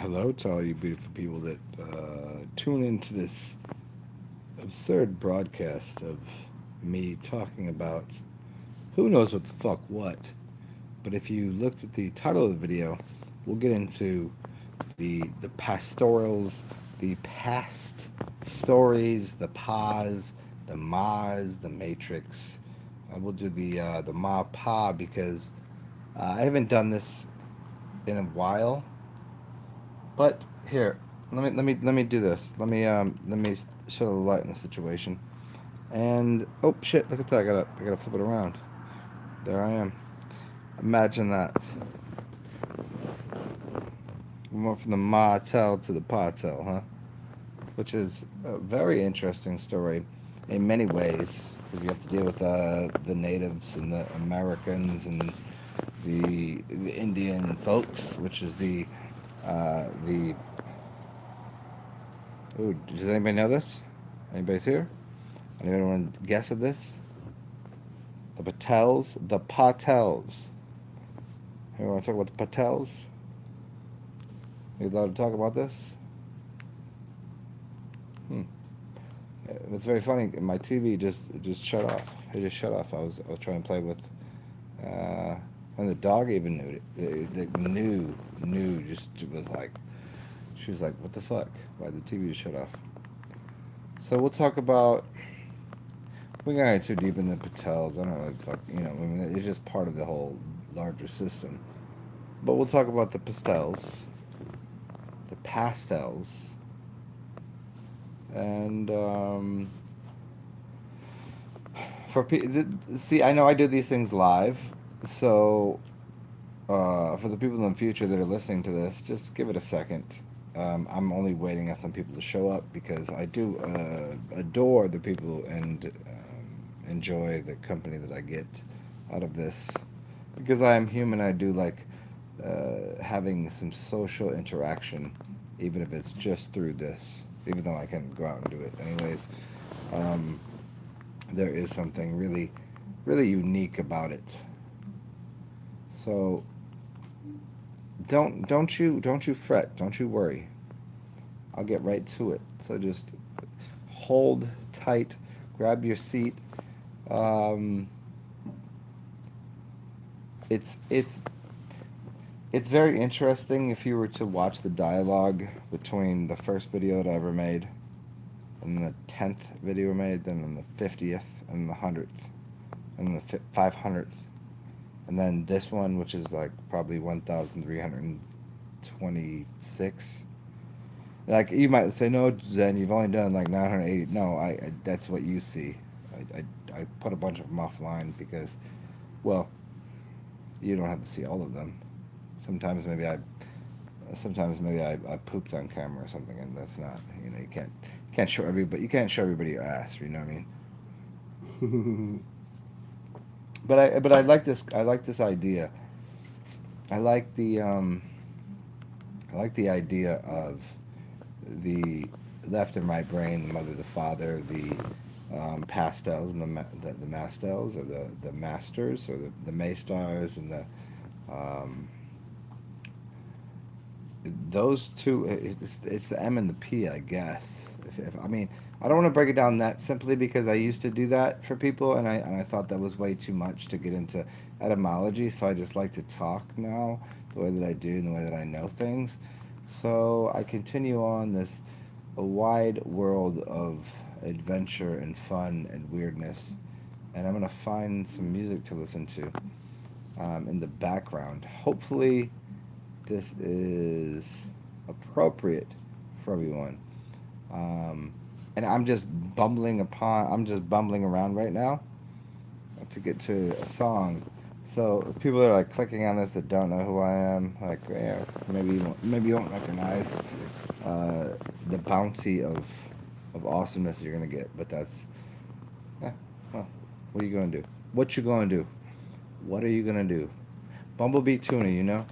Hello to all you beautiful people that tune into this absurd broadcast of me talking about who knows what the fuck what. But if you looked at the title of the video, we'll get into the pastorals, the past stories, the pause, the Maz, the Matrix. We'll do the Ma Pa because I haven't done this in a while. But here, let me do this. Let me shed a light in the situation. And oh shit! Look at that. I gotta flip it around. There I am. Imagine that. We went from the Mattel to the Patel, huh? Which is a very interesting story in many ways because you have to deal with the natives and the Americans and the Indian folks, which is the. Ooh, does anybody know this? Anybody's here? Anybody want to guess at this? The Patels, the Patels. You want to talk about the Patels? You allowed to talk about this? Hmm. It's very funny. My TV just shut off. It just shut off. I was trying to play with, and the dog even knew it. The knew just was like, she was like, what the fuck? Why the TV just shut off? So we'll talk about. We got too deep in the Patels. I don't know, fuck. I mean, it's just part of the whole larger system. But we'll talk about the pastels, the pastels, and see, I know I do these things live, so for the people in the future that are listening to this, just give it a second. I'm only waiting on some people to show up because I do adore the people and enjoy the company that I get out of this. Because I am human, I do like having some social interaction, even if it's just through this. Even though I can go out and do it anyways, um, there is something really unique about it. So don't you fret, don't you worry. I'll get right to it. So just hold tight, grab your seat. Um, it's it's very interesting if you were to watch the dialogue between the first video that I ever made and the 10th video I made, then the 50th and the 100th and the 500th, and then this one, which is like probably 1,326. Like you might say, no, Zen, you've only done like 980. No, I that's what you see. I put a bunch of them offline because, well, you don't have to see all of them. Sometimes maybe I pooped on camera or something, and that's not, you can't show everybody, your ass. You know what I mean? But I like this idea. I like the um I like the idea of the left and right brain, the mother, the father, the pastels and the mastels, or the masters, or the maestars, and the um, those two. It's the M and the P, I guess. If I mean, I don't want to break it down that simply because I used to do that for people, and I thought that was way too much to get into etymology. So I just like to talk now the way that I do and the way that I know things. So I continue on this a wide world of adventure and fun and weirdness, and I'm gonna find some music to listen to in the background. Hopefully, this is appropriate for everyone. Um, and I'm just bumbling around right now to get to a song. So people that are like clicking on this that don't know who I am, like, yeah, maybe you won't recognize uh, the bounty of awesomeness you're gonna get. But that's, yeah, well, what are you gonna do? What you gonna do? What are you gonna do? Bumblebee Tuna, you know.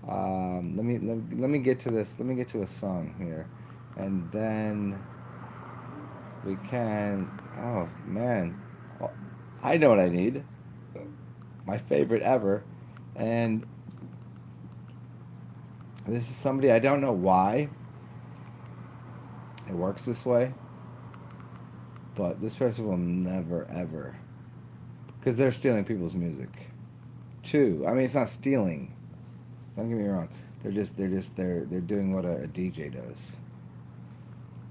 Let me get to this. Let me get to a song here, and then we can. Oh man, oh, I know what I need. My favorite ever, and This is somebody, I don't know why it works this way, but this person will never ever, because they're stealing people's music. Two, I mean, it's not stealing. Don't get me wrong. They're doing what a DJ does.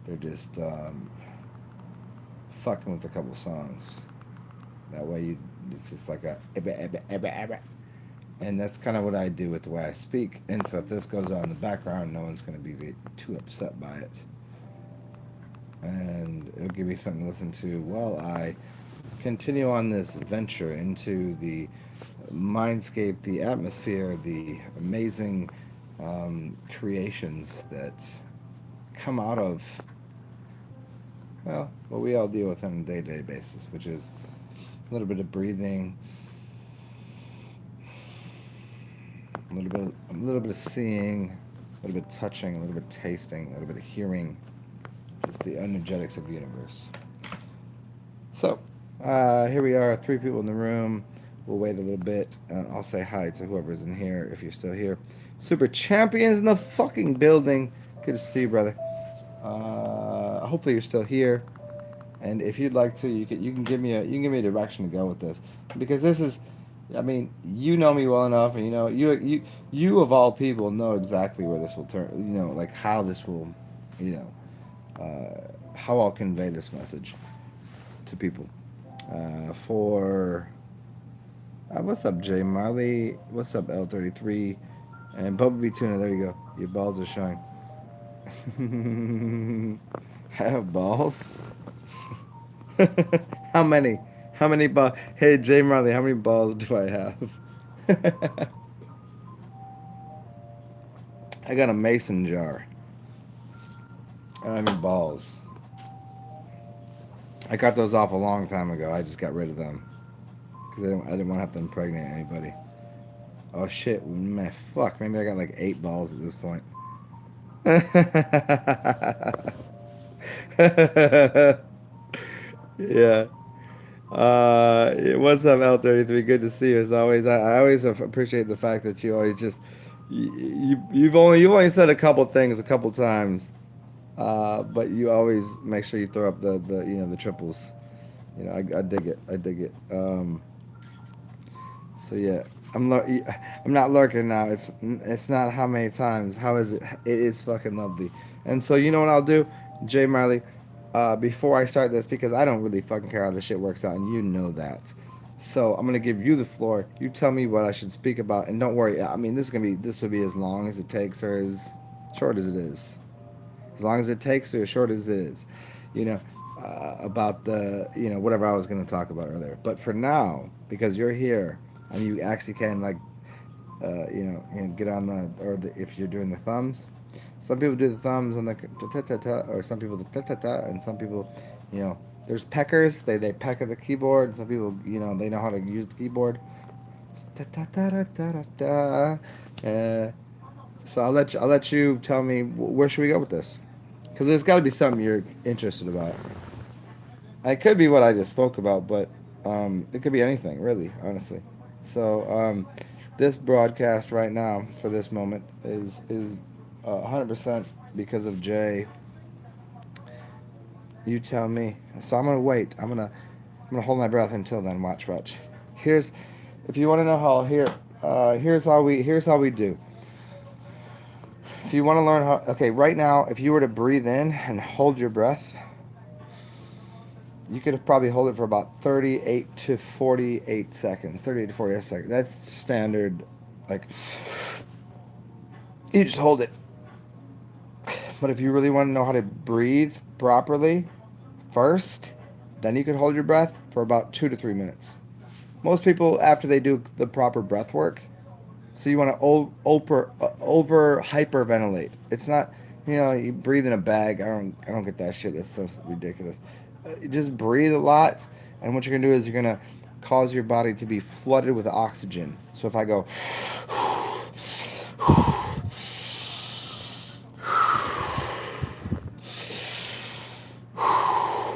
They're just fucking with a couple songs. That way it's just like a and that's kind of what I do with the way I speak. And so if this goes on in the background, no one's going to be too upset by it. And it'll give me something to listen to while I continue on this venture into the mindscape, the atmosphere, the amazing creations that come out of, well, what we all deal with on a day-to-day basis, which is a little bit of breathing, a little bit of seeing, a little bit of touching, a little bit of tasting, a little bit of hearing, just the energetics of the universe. So, here we are, 3 people in the room. We'll wait a little bit. I'll say hi to whoever's in here, if you're still here. Super Champions in the fucking building. Good to see you, brother. Hopefully you're still here. And if you'd like to, you can give me a direction to go with this, because this is, I mean, you know me well enough, and you of all people know exactly where this will turn. Like how this will, how I'll convey this message to people. What's up, Jay Marley? What's up, L33? And Bumblebee Tuna, there you go. Your balls are showing. I have balls? How many? How many balls? Hey, Jay Marley, how many balls do I have? I got a mason jar. I don't have any balls. I got those off a long time ago. I just got rid of them. Because I didn't want to have to impregnate anybody. Oh shit, man, fuck. Maybe I got like 8 balls at this point. Yeah. What's up, L33? Good to see you as always. I always appreciate the fact that you always just you've only said a couple things a couple times, but you always make sure you throw up the triples. I dig it. I dig it. So yeah, I'm not lurking now. It's not how many times. How is it? It is fucking lovely. And so you know what I'll do, Jay Marley, before I start this, because I don't really fucking care how this shit works out, and you know that. So I'm gonna give you the floor. You tell me what I should speak about, and don't worry. I mean, this will be as long as it takes, or as short as it is. As long as it takes, or as short as it is. You know, about the whatever I was gonna talk about earlier. But for now, because you're here and you actually can get on if you're doing the thumbs. Some people do the thumbs on the ta-ta-ta, or some people the ta-ta-ta, and some people, there's peckers. They peck at the keyboard. Some people, they know how to use the keyboard. It's ta-ta-ta-ta-ta-ta. So I'll let you tell me where should we go with this, because there's got to be something you're interested about. It could be what I just spoke about, but it could be anything, really, honestly. So this broadcast right now for this moment is 100% because of Jay. You tell me. So I'm gonna wait. I'm gonna hold my breath until then. Watch. If you want to know how here's how we do. If you want to learn how, okay, right now, if you were to breathe in and hold your breath, you could probably hold it for about 38 to 48 seconds. 38 to 48 seconds. That's standard. Like, you just hold it. But if you really want to know how to breathe properly first, then you could hold your breath for about 2 to 3 minutes. Most people, after they do the proper breath work, so you want to over hyperventilate. It's not, you breathe in a bag. I don't get that shit. That's so ridiculous. You just breathe a lot, and what you're gonna do is you're gonna cause your body to be flooded with oxygen. So if I go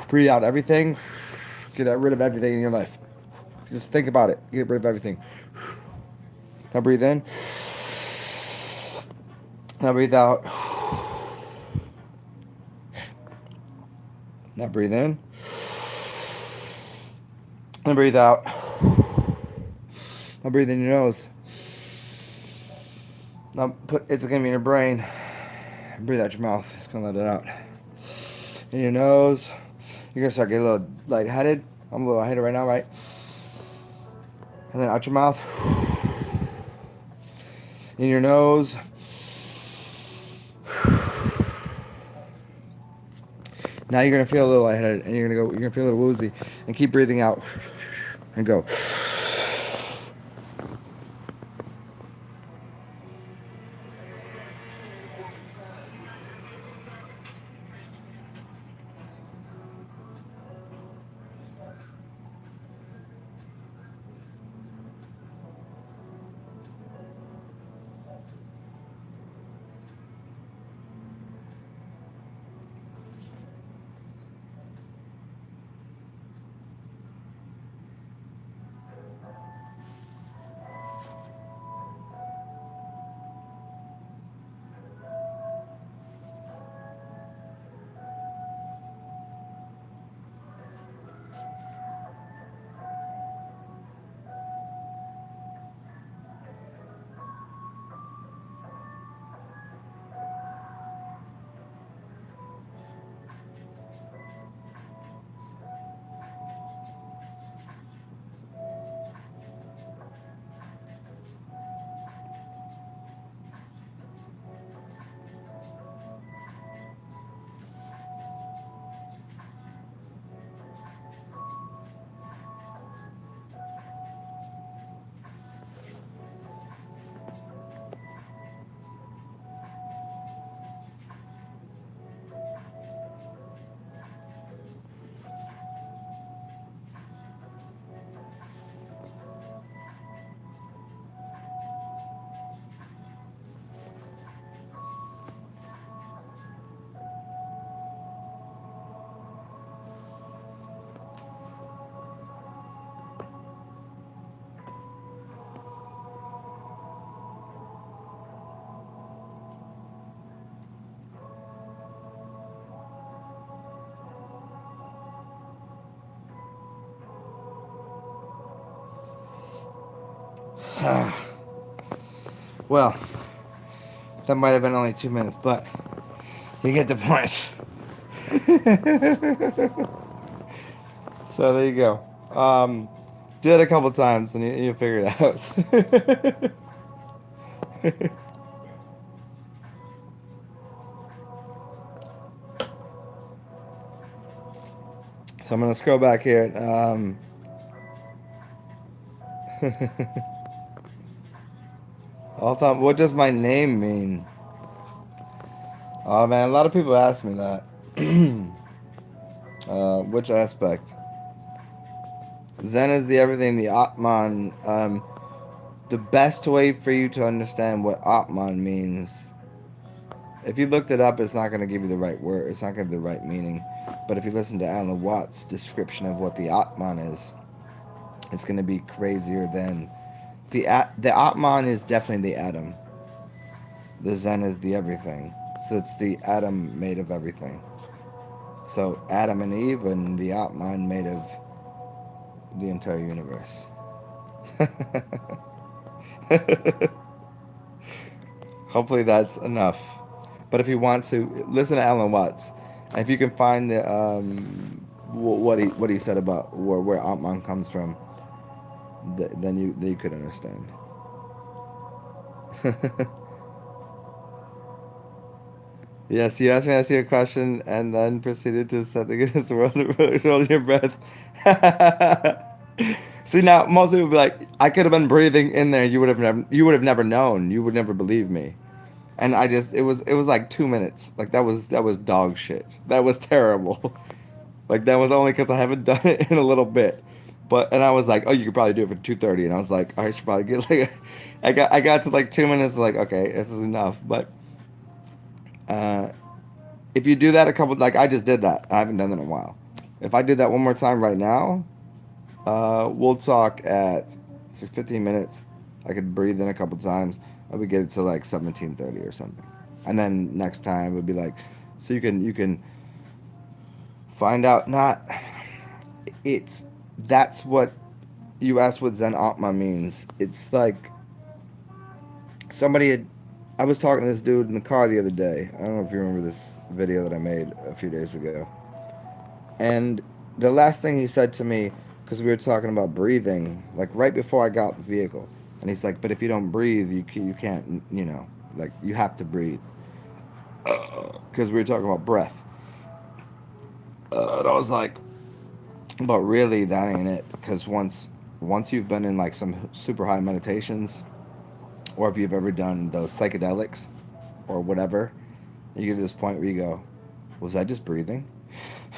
breathe out everything, get rid of everything in your life. Just think about it. Get rid of everything. Now breathe in. Now breathe out. Now breathe in. Now breathe out. Now breathe in your nose. Now it's gonna be in your brain. Breathe out your mouth. It's gonna let it out. In your nose. You're gonna start getting a little lightheaded. I'm a little lightheaded right now, right? And then out your mouth. In your nose. Now you're gonna feel a little lightheaded, and you're gonna feel a little woozy, and keep breathing out, and go. Well, that might have been only 2 minutes, but you get the point. So there you go. Do it a couple times and you'll figure it out. So I'm gonna scroll back here. What does my name mean? Oh man, a lot of people ask me that. Which aspect? Zen is the everything, the Atman. The best way for you to understand what Atman means, if you looked it up, it's not going to give you the right word. It's not going to give the right meaning. But if you listen to Alan Watts' description of what the Atman is, it's going to be crazier than the Atman is definitely the atom. The Zen is the everything. So it's the atom made of everything. So Adam and Eve and the Atman made of the entire universe. Hopefully that's enough. But if you want to listen to Alan Watts, and if you can find the what he said about where Atman comes from, then you could understand. Yes, you asked me to ask you a question and then proceeded to set the Guinness World Record, hold your breath. See, now most people would be like, I could have been breathing in there. You would have never known. You would never believe me. And it was like 2 minutes. Like that was dog shit. That was terrible. Like that was only because I haven't done it in a little bit. And I was like, oh, you could probably do it for 2:30, and I was like, I should probably get like, I got to like 2 minutes, like okay, this is enough. But uh, if you do that a couple, like I just did that. I haven't done that in a while. If I do that one more time right now, we'll talk at 15 minutes. I could breathe in a couple times. I would get it to like 17:30 or something. And then next time it would be like, so you can find out not it's that's what you asked what Zen Atman means. It's like somebody had I was talking to this dude in the car the other day. I don't know if you remember this video that I made a few days ago. And the last thing he said to me, because we were talking about breathing, like right before I got the vehicle, and he's like, "But if you don't breathe, you can't, like you have to breathe." Because we were talking about breath, and I was like, "But really, that ain't it." Because once you've been in like some super high meditations, or if you've ever done those psychedelics, or whatever, you get to this point where you go, "Was I just breathing?"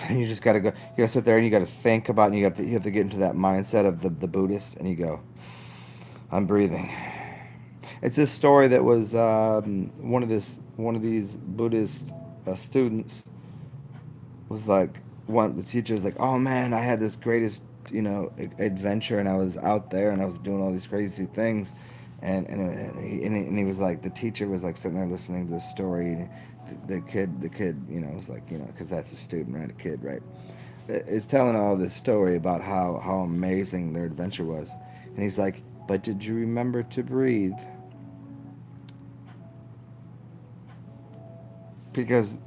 And you just gotta go. You gotta sit there and you gotta think about. And you have to get into that mindset of the Buddhist, and you go, "I'm breathing." It's this story that was one of these Buddhist students was like one the teacher was like, "Oh man, I had this greatest adventure, and I was out there and I was doing all these crazy things." And he was like, the teacher was like sitting there listening to the story. And the kid, was like, because that's a student, right? A kid, right? Is telling all this story about how amazing their adventure was. And he's like, "But did you remember to breathe?" Because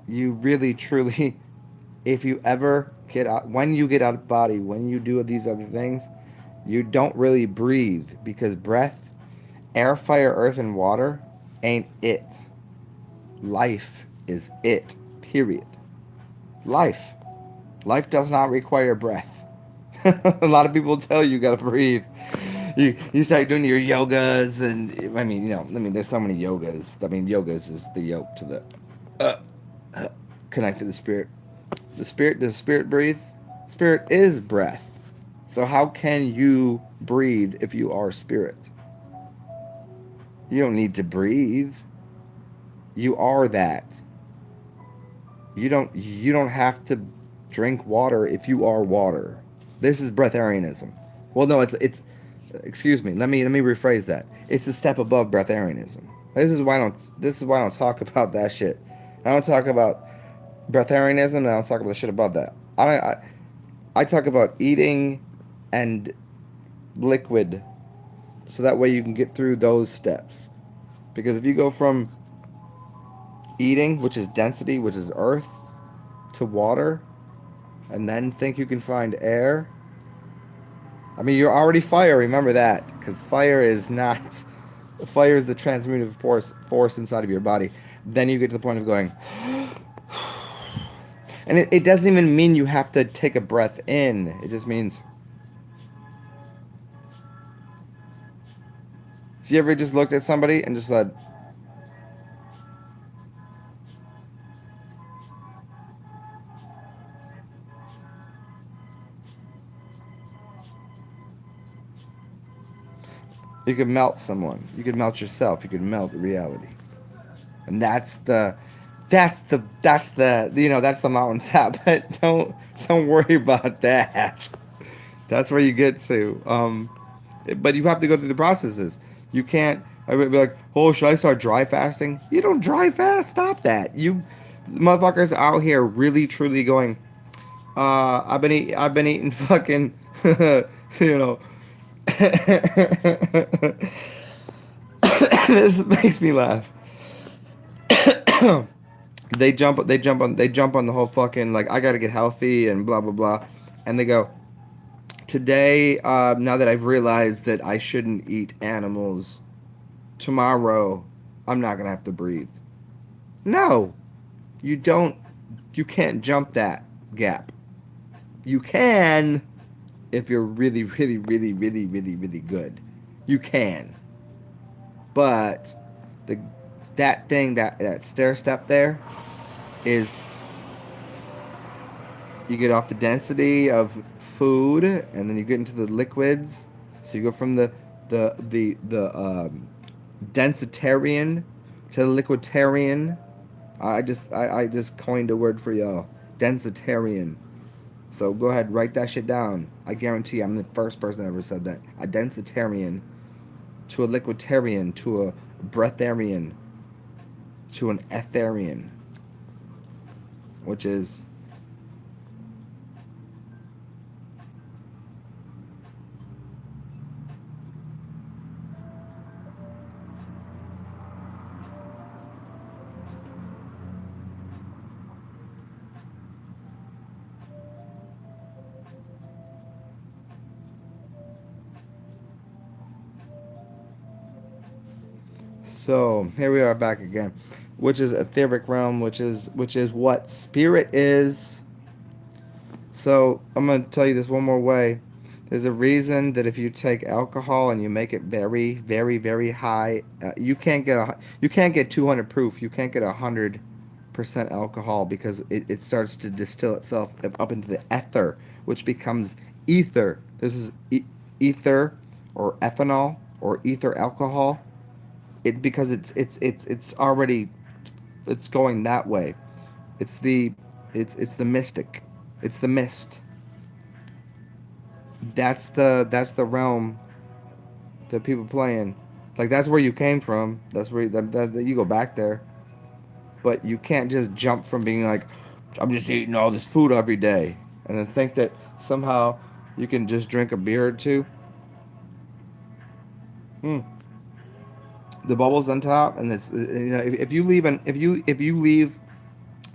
you really, truly, if you ever get out, when you get out of body, when you do these other things, you don't really breathe because breath, air, fire, earth, and water ain't it. Life is it, period. Life. Life does not require breath. A lot of people tell you gotta breathe. You start doing your yogas, and there's so many yogas. Yogas is the yoke to the connect to the spirit. Does spirit breathe? Spirit is breath. So how can you breathe if you are spirit? You don't need to breathe. You are that. You don't have to drink water if you are water. This is breatharianism. Well, no, it's excuse me. Let me rephrase that. It's a step above breatharianism. This is why I don't talk about that shit. I don't talk about breatharianism, and I don't talk about the shit above that. I talk about eating and liquid, so that way you can get through those steps. Because if you go from eating, which is density, which is earth, to water, and then think you can find air, you're already fire. Remember that, because fire is not. Fire is the transmutative force inside of your body. Then you get to the point of going, and it doesn't even mean you have to take a breath in. It just means. You ever just looked at somebody and just said, you could melt someone, you could melt yourself, you could melt reality, and that's the mountaintop. But don't worry about that. That's where you get to. But you have to go through the processes. You can't. I would be like, "Oh, should I start dry fasting?" You don't dry fast. Stop that. You motherfuckers out here really truly going. I've been eating fucking, you know. This makes me laugh. They jump on the whole fucking like I gotta get healthy and blah blah blah, and they go today. Now that I've realized that I shouldn't eat animals, tomorrow I'm not gonna have to breathe. No, you don't. You can't jump that gap. You can if you're really, really, really, really, really, really good. You can, but the that stair step there is you get off the density of food and then you get into the liquids. So you go from the densitarian to the liquiditarian. I just coined a word for y'all. Densitarian. So go ahead, write that shit down. I guarantee I'm the first person that ever said that. A densitarian to a liquiditarian to a breatharian. to an Etherian, which is so here we are back again, which is etheric realm, which is what spirit is. So I'm gonna tell you this one more way. There's a reason that if you take alcohol and you make it very, very, very high, you can't get 200 proof. You can't get 100% alcohol because it starts to distill itself up into the ether, which becomes ether. This is ether or ethanol or ether alcohol. It because it's already it's going that way. It's the it's the mystic. It's the mist. That's the realm that people play in. Like that's where you came from. That's where that you go back there. But you can't just jump from being like, I'm just eating all this food every day, and then think that somehow you can just drink a beer or two. Hmm. The bubbles on top, and it's if you leave if you leave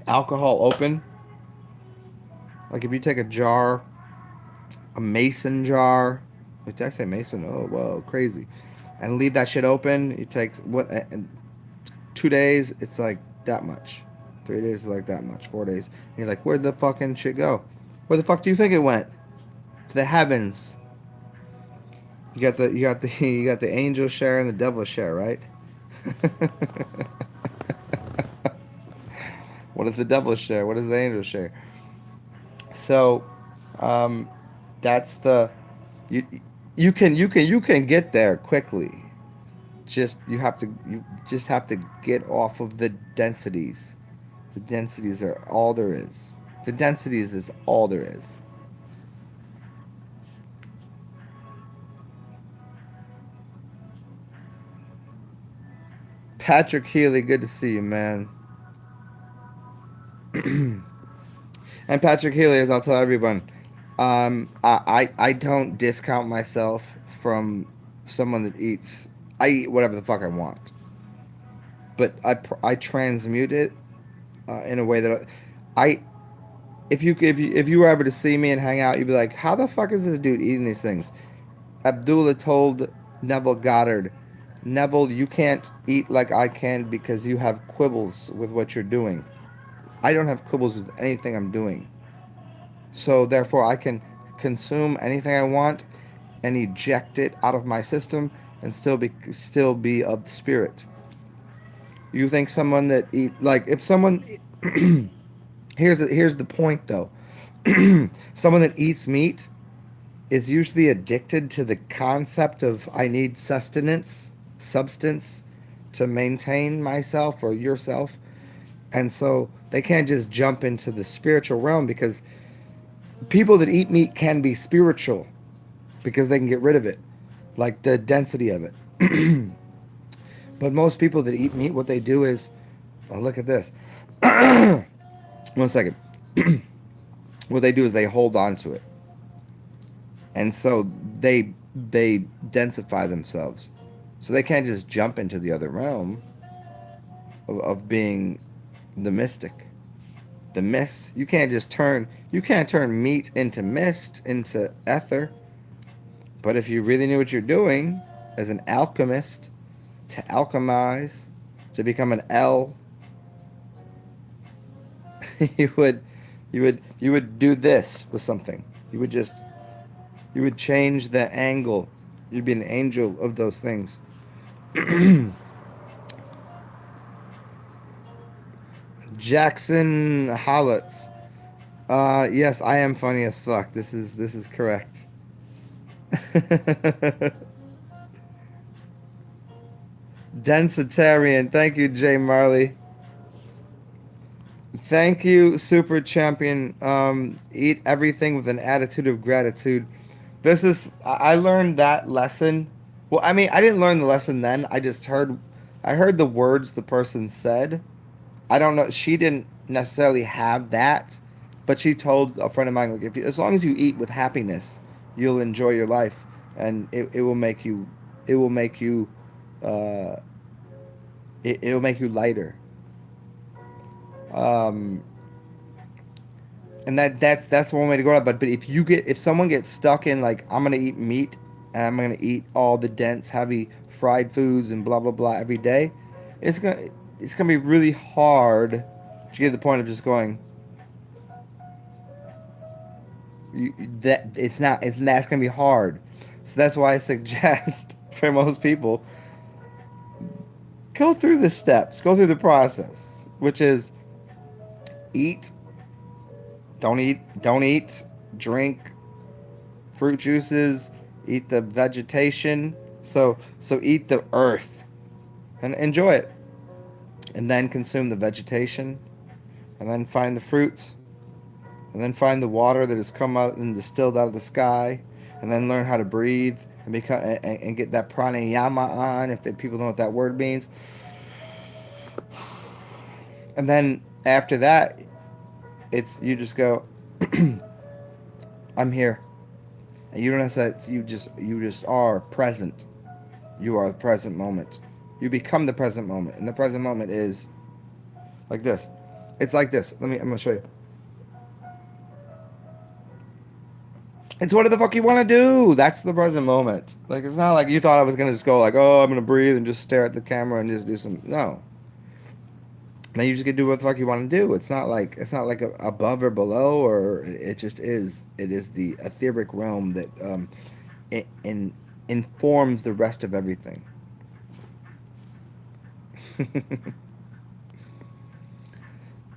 alcohol open, like if you take a jar, a mason jar, like did I say mason? Oh whoa, crazy, and leave that shit open. You take what? And 2 days, it's like that much. 3 days is like that much. 4 days, and you're like, where'd the fucking shit go? Where the fuck do you think it went? To the heavens. You got the angel share and the devil share, right? What is the devil share? What is the angel share? So, um, that's the you you can get there quickly. You just have to get off of the densities. The densities are all there is. The densities is all there is. Patrick Healy, good to see you, man. And Patrick Healy, as I'll tell everyone, I don't discount myself from someone that eats. I eat whatever the fuck I want, but I transmute it in a way that I if you were ever to see me and hang out, you'd be like, how the fuck is this dude eating these things? Abdullah told Neville Goddard, Neville, you can't eat like I can because you have quibbles with what you're doing. I don't have quibbles with anything I'm doing. So therefore I can consume anything I want and eject it out of my system and still be of the spirit. You think someone that eat like if someone here's the point though. Someone that eats meat is usually addicted to the concept of I need sustenance, substance to maintain myself or yourself. And so they can't just jump into the spiritual realm because people that eat meat can be spiritual because they can get rid of it, like the density of it. But most people that eat meat, what they do is, oh, look at this. 1 second. What they do is they hold on to it, and so they densify themselves, so they can't just jump into the other realm of being the mystic, the mist. You can't turn meat into mist, into ether. But if you really knew what you're doing as an alchemist, to alchemize, to become an L, you would you would do this with something. You would change the angle. You'd be an angel of those things. Jackson Hollitz. Yes, I am funny as fuck. This is correct. Densitarian. Thank you, Jay Marley. Thank you, Super Champion. Eat everything with an attitude of gratitude. I learned that lesson. Well, I mean, I didn't learn the lesson then. I just heard. I heard the words the person said. I don't know. She didn't necessarily have that, but she told a friend of mine, like, if you, as long as you eat with happiness, you'll enjoy your life, and it will make you, it will make you, uh, it'll make you lighter. Um, and that's one way to go out. But if someone gets stuck in like I'm gonna eat meat and I'm gonna eat all the dense, heavy fried foods and blah blah blah every day, it's gonna it's gonna be really hard to get to the point of just going. You, that it's not it's that's gonna be hard. So that's why I suggest for most people go through the steps, go through the process, which is eat, don't eat, drink fruit juices, eat the vegetation. So eat the earth and enjoy it, and then consume the vegetation, and then find the fruits, and then find the water that has come out and distilled out of the sky, and then learn how to breathe and become and get that pranayama on if people know what that word means. And then after that, it's you just go, I'm here, and you don't have to. You just are present. You are the present moment. You become the present moment, and the present moment is like this. It's like this. I'm gonna show you. It's what the fuck you want to do. That's the present moment. Like it's not like you thought I was gonna just go like, oh, I'm gonna breathe and just stare at the camera and just do some. No. Then you just get to do what the fuck you want to do. It's not like above or below, or it just is. It is the etheric realm that informs the rest of everything.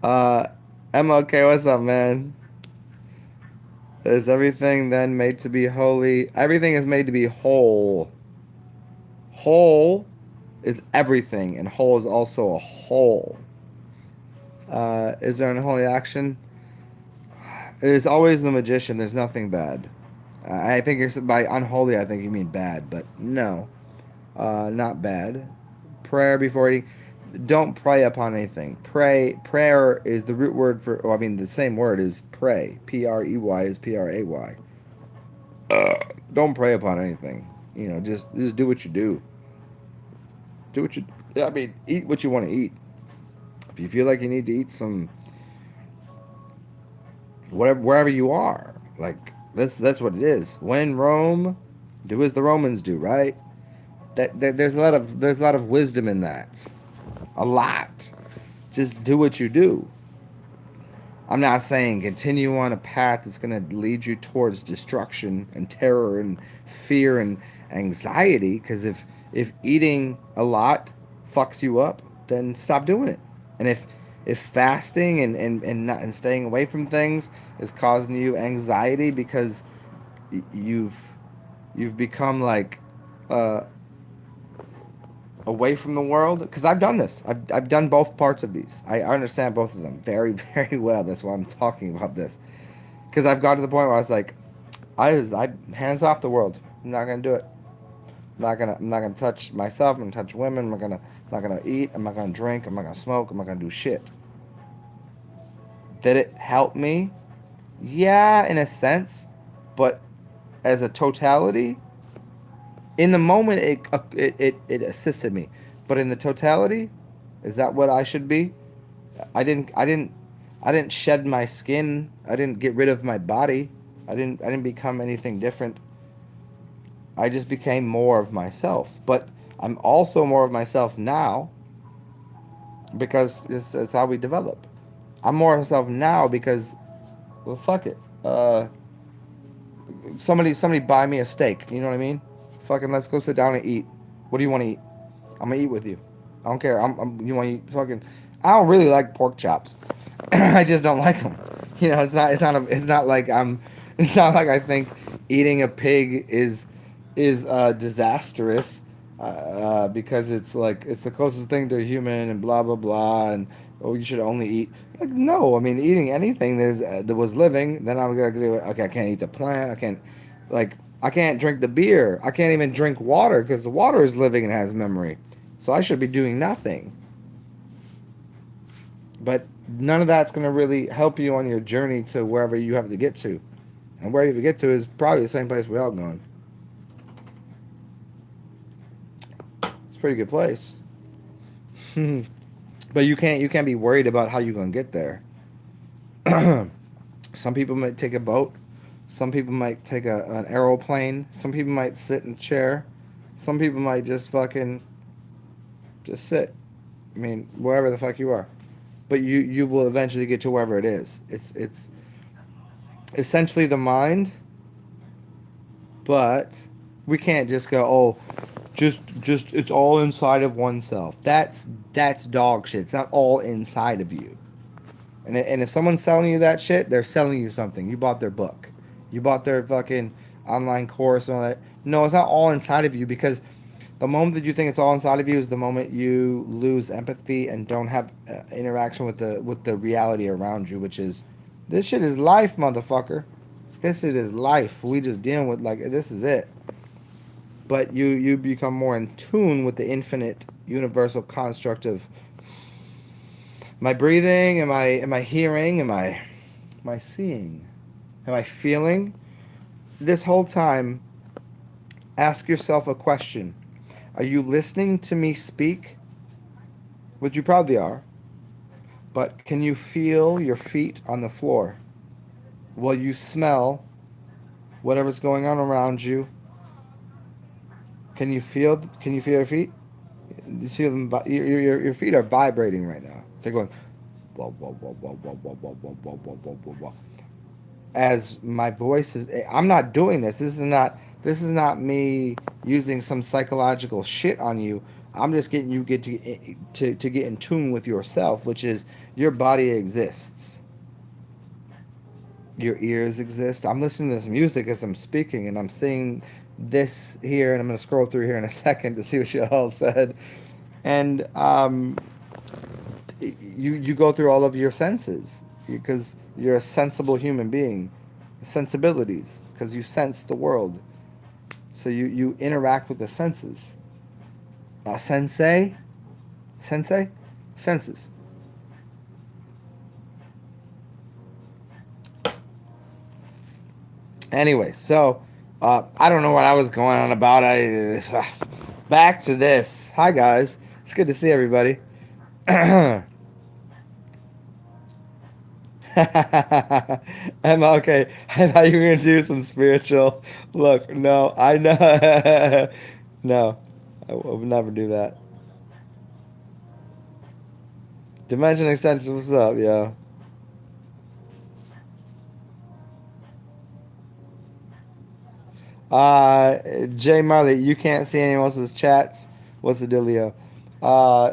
uh, MLK, what's up, man? Is everything then made to be holy? Everything is made to be whole. Whole is everything, and whole is also a whole. Is there an unholy action? There's always the magician. There's nothing bad. I think by unholy, I think you mean bad, but no, not bad. Prayer before eating. Don't prey upon anything. Prayer is the root word for. Well, I mean, the same word is pray. Prey is pray. Don't prey upon anything. Just do what you do. Do what you. I mean, eat what you want to eat. If you feel like you need to eat some, whatever, wherever you are, like that's what it is. When in Rome, do as the Romans do, right? There's a lot of wisdom in that. A lot. Just do what you do. I'm not saying continue on a path that's going to lead you towards destruction and terror and fear and anxiety. Because if eating a lot fucks you up, then stop doing it. And if fasting and staying away from things is causing you anxiety because you've become like uh, away from the world, because I've done this. I've done both parts of these. I understand both of them very very well. That's why I'm talking about this, because I've got to the point where I was like, I hands off the world. I'm not gonna do it. I'm not gonna touch myself. I'm gonna touch women. I'm not gonna eat. I'm not gonna drink. I'm not gonna smoke. I'm not gonna do shit. Did it help me? Yeah, in a sense, but as a totality, in the moment it assisted me, but in the totality, is that what I should be? I didn't shed my skin. I didn't get rid of my body. I didn't become anything different. I just became more of myself. But I'm also more of myself now because it's how we develop. I'm more of myself now because, well, fuck it. Somebody buy me a steak. You know what I mean? Fucking let's go sit down and eat. What do you want to eat? I'm gonna eat with you. I don't care. You want to eat fucking? I don't really like pork chops. I just don't like them. It's not like I'm. It's not like I think eating a pig is disastrous, because it's like it's the closest thing to a human and blah blah blah, and oh, you should only eat. Like, no, I mean, eating anything that was living, then I was gonna do it. Okay, I can't eat the plant. I can't drink the beer. I can't even drink water because the water is living and has memory. So I should be doing nothing. But none of that's going to really help you on your journey to wherever you have to get to. And where you have to get to is probably the same place we all going. It's a pretty good place. But you can't be worried about how you're going to get there. Some people might take a boat. Some people might take an aeroplane. Some people might sit in a chair. Some people might just fucking just sit. I mean, wherever the fuck you are. But you will eventually get to wherever it is. It's essentially the mind, but we can't just go, oh, just it's all inside of oneself. That's dog shit. It's not all inside of you. And if someone's selling you that shit, they're selling you something. You bought their book. You bought their fucking online course and all that. No, it's not all inside of you, because the moment that you think it's all inside of you is the moment you lose empathy and don't have interaction with the reality around you, which is, this shit is life, motherfucker. This shit is life. We just dealing with, like, this is it. But you become more in tune with the infinite universal construct of, am I breathing? Am I hearing? Am I seeing? Am I feeling? This whole time, ask yourself a question. Are you listening to me speak? Which you probably are. But can you feel your feet on the floor? Will you smell whatever's going on around you? Can you feel your feet? You feel them, your feet are vibrating right now. They're going whoa, whoa, whoa, whoa, whoa, whoa, whoa, whoa, whoa, whoa, whoa, whoa, whoa. As my voice is, I'm not doing this. This is not me using some psychological shit on you. I'm just getting you to get in tune with yourself, which is, your body exists. Your ears exist. I'm listening to this music as I'm speaking, and I'm seeing this here, and I'm going to scroll through here in a second to see what you all said. And you go through all of your senses, because you're a sensible human being. Sensibilities, because you sense the world. So you interact with the senses. Sensei? Senses. Anyway, so I don't know what I was going on about. Back to this. Hi guys, it's good to see everybody. Okay. I thought you were gonna do some spiritual. Look, no, I know. No, I would never do that. Dimension extension, what's up, yo? Jay Marley, you can't see anyone else's chats. What's the dealio?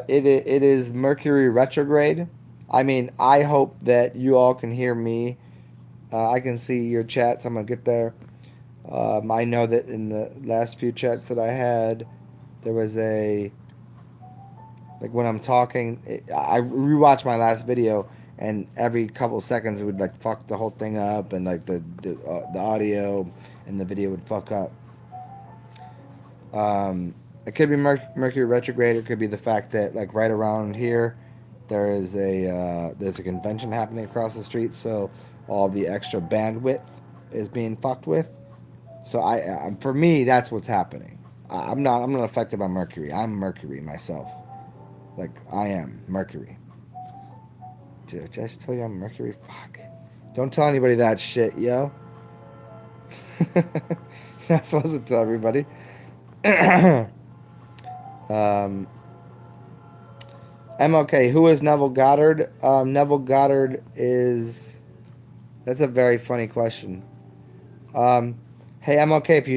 It is Mercury retrograde. I mean, I hope that you all can hear me. I can see your chats. I'm gonna get there. I know that in the last few chats that I had, there was a, like, when I'm talking, I rewatched my last video, and every couple seconds it would, like, fuck the whole thing up, and, like, the audio and the video would fuck up. It could be Mercury retrograde. It could be the fact that, like, right around here, there's a convention happening across the street, so all the extra bandwidth is being fucked with. So for me, that's what's happening. I'm not affected by Mercury. I'm Mercury myself. Like, I am Mercury. Did I just tell you I'm Mercury? Fuck. Don't tell anybody that shit, yo. Not supposed to tell everybody. um, MLK, who is Neville Goddard? Neville Goddard is... That's a very funny question. Hey, MLK, if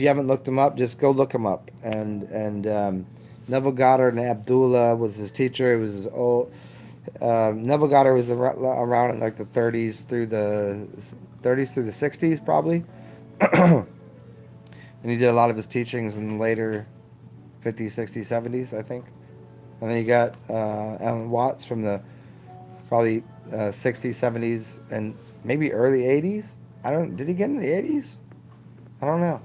you haven't looked him up, just go look him up. And Neville Goddard and Abdullah was his teacher. It was his old... Neville Goddard was around in, like, the 30s through the 60s, probably. And he did a lot of his teachings in the later 50s, 60s, 70s, I think. And then you got Alan Watts from the probably 60s, 70s, and maybe early 80s. Did he get in the 80s? I don't know.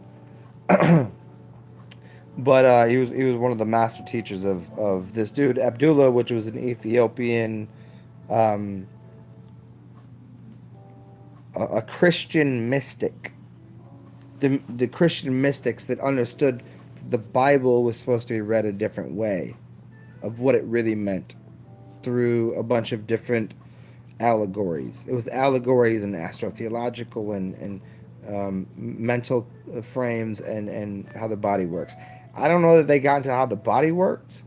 But he was one of the master teachers of this dude Abdullah, which was an Ethiopian, um, a Christian mystic. The Christian mystics that understood the Bible was supposed to be read a different way of what it really meant through a bunch of different allegories. It was allegories and astrotheological and mental frames and how the body works. I don't know that they got into how the body worked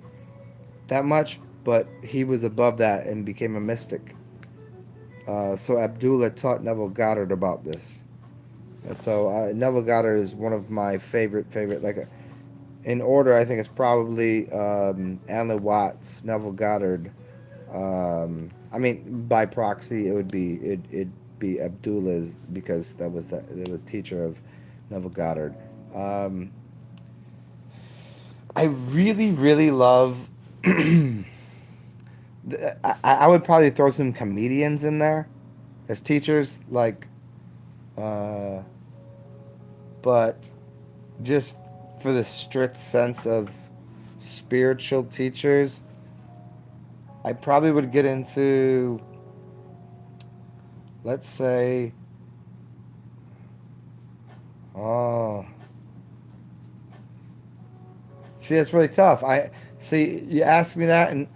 that much, but he was above that and became a mystic. So Abdullah taught Neville Goddard about this. And so Neville Goddard is one of my favorite like in order. I think it's probably Alan Watts, Neville Goddard. I mean, by proxy, it'd be Abdullah's because that was the teacher of Neville Goddard. Um, I really love. I would probably throw some comedians in there as teachers, like, uh, but just for the strict sense of spiritual teachers, I probably would get into, let's say, oh, see, that's really tough. I see you asked me that, and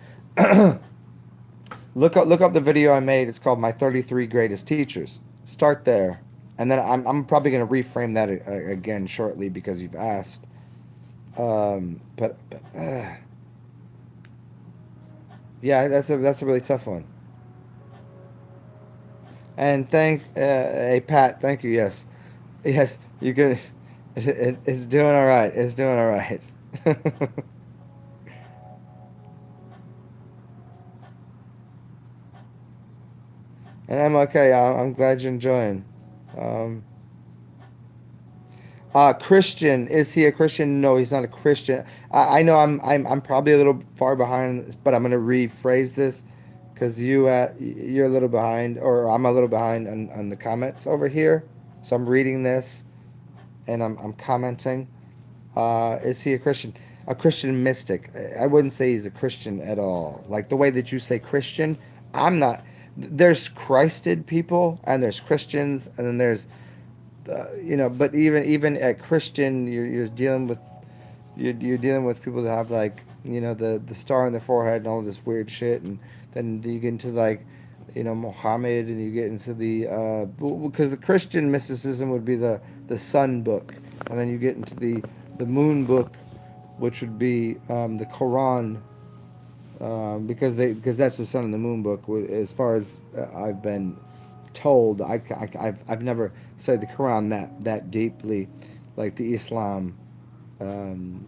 look up the video I made. It's called "My 33 Greatest Teachers." Start there, and then I'm probably gonna reframe that again shortly because you've asked. But yeah, that's a really tough one. And hey Pat, thank you. Yes, yes, you could. It's doing all right. It's doing all right. And I'm okay. I'm glad you're enjoying. Um, Christian, is he a Christian? No, he's not a Christian. I know I'm probably a little far behind, but I'm gonna rephrase this because you're a little behind, or I'm a little behind on the comments over here. So I'm reading this and I'm commenting. Is he a Christian? A Christian mystic. I wouldn't say he's a Christian at all. Like the way that you say Christian, I'm not. There's Christed people and there's Christians and then there's but even at Christian, you're dealing with you're dealing with people that have like the star on their forehead and all this weird shit, and then you get into like Muhammad, and you get into the because the Christian mysticism would be the sun book, and then you get into the moon book, which would be the Quran, because that's the sun and the moon book. As far as I've been told, I've never studied the Quran that deeply, like the Islam, um,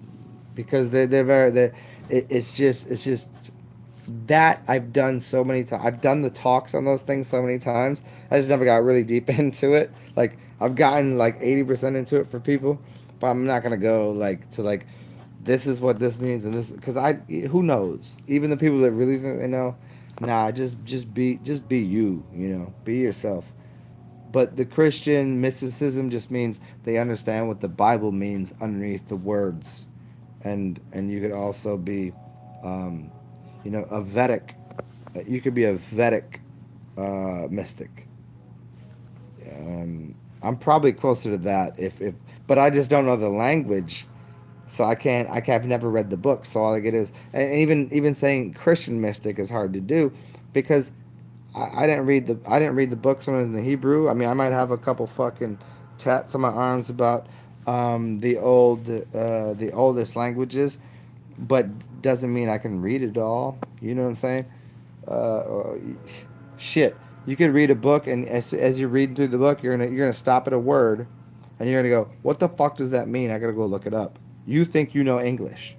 because they're very it's just that I've done so many times. I've done the talks on those things so many times. I just never got really deep into it. Like I've gotten like 80% into it for people, but I'm not gonna go like to like this is what this means and this because I who knows. Even the people that really think they know, nah, just be you. Be yourself. But the Christian mysticism just means they understand what the Bible means underneath the words, and you could also be, um, a Vedic. You could be a Vedic mystic. I'm probably closer to that if but I just don't know the language, so I can't. I've never read the book, so all I get is and even saying Christian mystic is hard to do because I didn't read the books when it was in the Hebrew. I mean, I might have a couple fucking tats on my arms about the oldest languages, but doesn't mean I can read it all. You know what I'm saying? Uh, shit. You could read a book, and as you're reading through the book, you're gonna stop at a word, and you're gonna go, "What the fuck does that mean?" I gotta go look it up. You think you know English.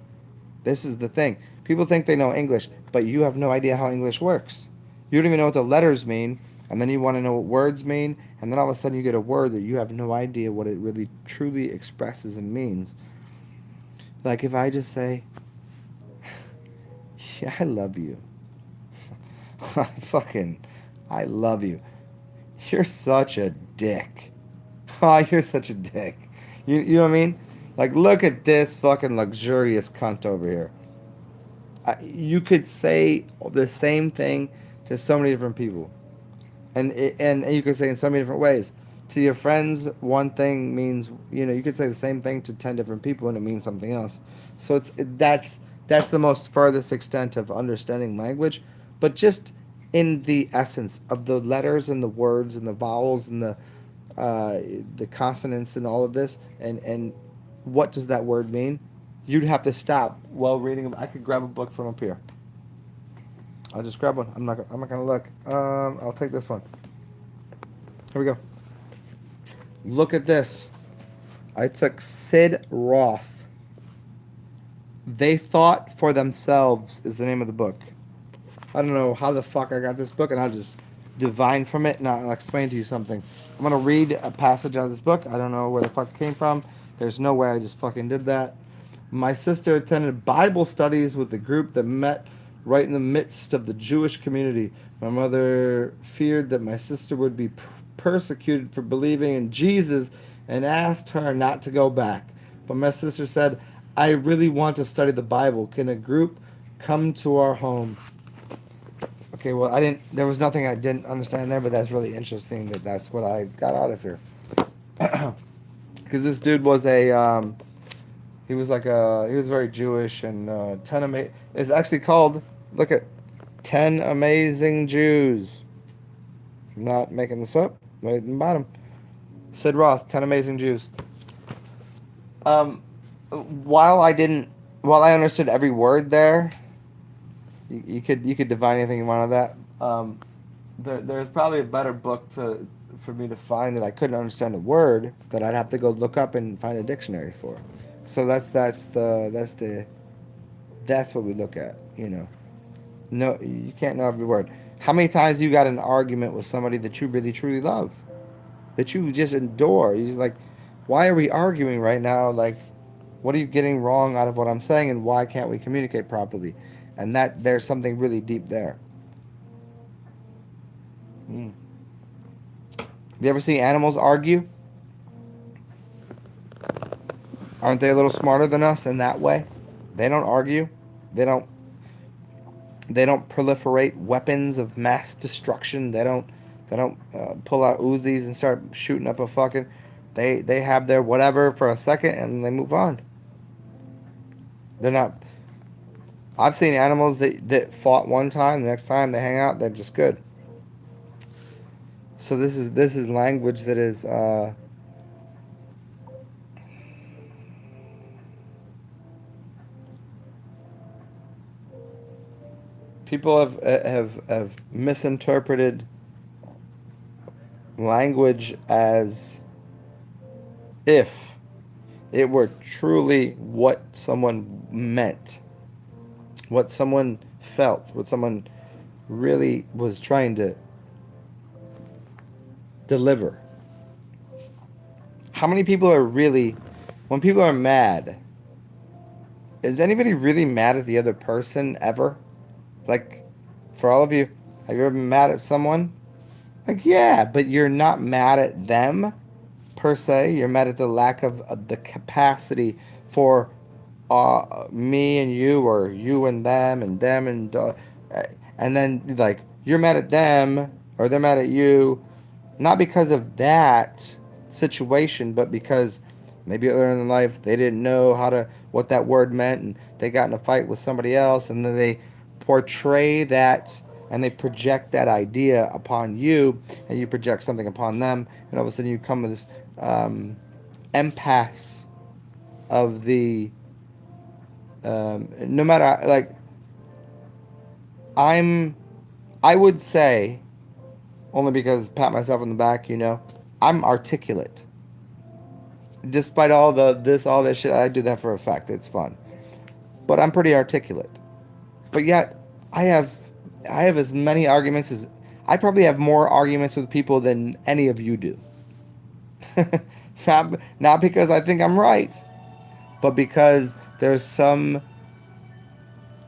This is the thing. People think they know English, but you have no idea how English works. You don't even know what the letters mean, and then you want to know what words mean, and then all of a sudden you get a word that you have no idea what it really truly expresses and means. Like if I just say, yeah, I love you. Fucking, I love you. You're such a dick. Oh, you're such a dick. You know what I mean? Like, look at this fucking luxurious cunt over here. You could say the same thing to so many different people, and you could say in so many different ways. To your friends, one thing means, you could say the same thing to 10 different people, and it means something else. So that's the most furthest extent of understanding language, but just in the essence of the letters and the words and the vowels and uh, the consonants and all of this, and what does that word mean? You'd have to stop while reading. I could grab a book from up here. I'll just grab one. I'm not gonna look. I'll take this one. Here we go. Look at this. I took Sid Roth. They Thought for Themselves is the name of the book. I don't know how the fuck I got this book, and I'll just divine from it, and I'll explain to you something. I'm gonna read a passage out of this book. I don't know where the fuck it came from. There's no way I just fucking did that. My sister attended Bible studies with the group that met right in the midst of the Jewish community. My mother feared that my sister would be persecuted for believing in Jesus and asked her not to go back. But my sister said, I really want to study the Bible. Can a group come to our home? Okay, well, there was nothing I didn't understand there, but that's really interesting that's what I got out of here. Because this dude was he was very Jewish, and it's actually called, look at 10 Amazing Jews. I'm not making this up. Right in the bottom. Sid Roth, 10 Amazing Jews. Um, while I understood every word there, you could divine anything you want of that. There's probably a better book for me to find that I couldn't understand a word that I'd have to go look up and find a dictionary for. So that's what we look at. No, you can't know every word. How many times you got in an argument with somebody that you really truly love, that you just adore? You're just like, why are we arguing right now? Like, what are you getting wrong out of what I'm saying, and why can't we communicate properly? And that there's something really deep there. Mm. You ever see animals argue? Aren't they a little smarter than us in that way? They don't argue. They don't. They don't proliferate weapons of mass destruction. They don't. They don't pull out Uzis and start shooting up a fucking. They have their whatever for a second and they move on. They're not. I've seen animals that fought one time. The next time they hang out, they're just good. So this is language that is. People have misinterpreted language as if it were truly what someone meant, what someone felt, what someone really was trying to deliver. How many people are really, when people are mad, is anybody really mad at the other person ever? Like, for all of you, have you ever been mad at someone? Like, yeah, but you're not mad at them, per se. You're mad at the lack of the capacity for me and you, or you and them, and then, like, you're mad at them, or they're mad at you, not because of that situation, but because maybe earlier in life they didn't know what that word meant, and they got in a fight with somebody else, and then they portray that and they project that idea upon you, and you project something upon them, and all of a sudden you come with this impasse of the no matter, like, I would say, only because pat myself on the back, I'm articulate. Despite all this shit, I do that for effect. It's fun. But I'm pretty articulate. But yet, I have as many arguments as, I probably have more arguments with people than any of you do. Not because I think I'm right, but because there's some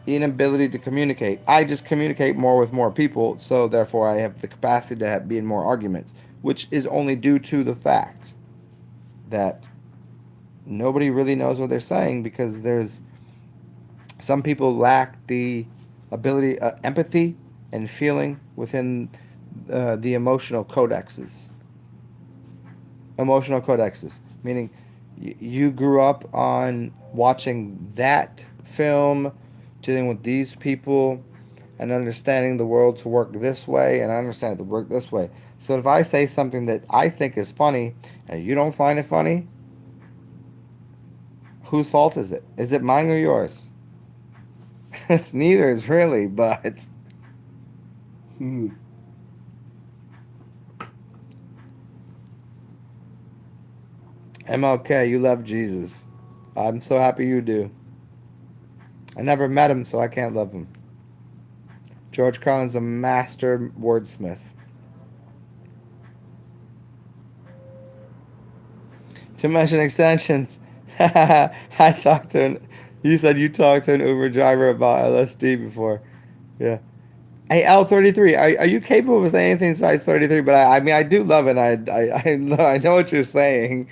inability to communicate. I just communicate more with more people, so therefore I have the capacity to be in more arguments, which is only due to the fact that nobody really knows what they're saying because there's some people lack the ability, empathy, and feeling within the emotional codexes, meaning you grew up on watching that film, dealing with these people, and understanding the world to work this way, and I understand it to work this way. So if I say something that I think is funny and you don't find it funny, whose fault is it? Is it mine or yours? It's neither's really, but MLK, you love Jesus. I'm so happy you do. I never met him, so I can't love him. George Carlin's a master wordsmith. To mention extensions, I talked to an. You said you talked to an Uber driver about LSD before. Yeah. Hey, L33, are you capable of saying anything besides 33? But I mean, I do love it. I know what you're saying.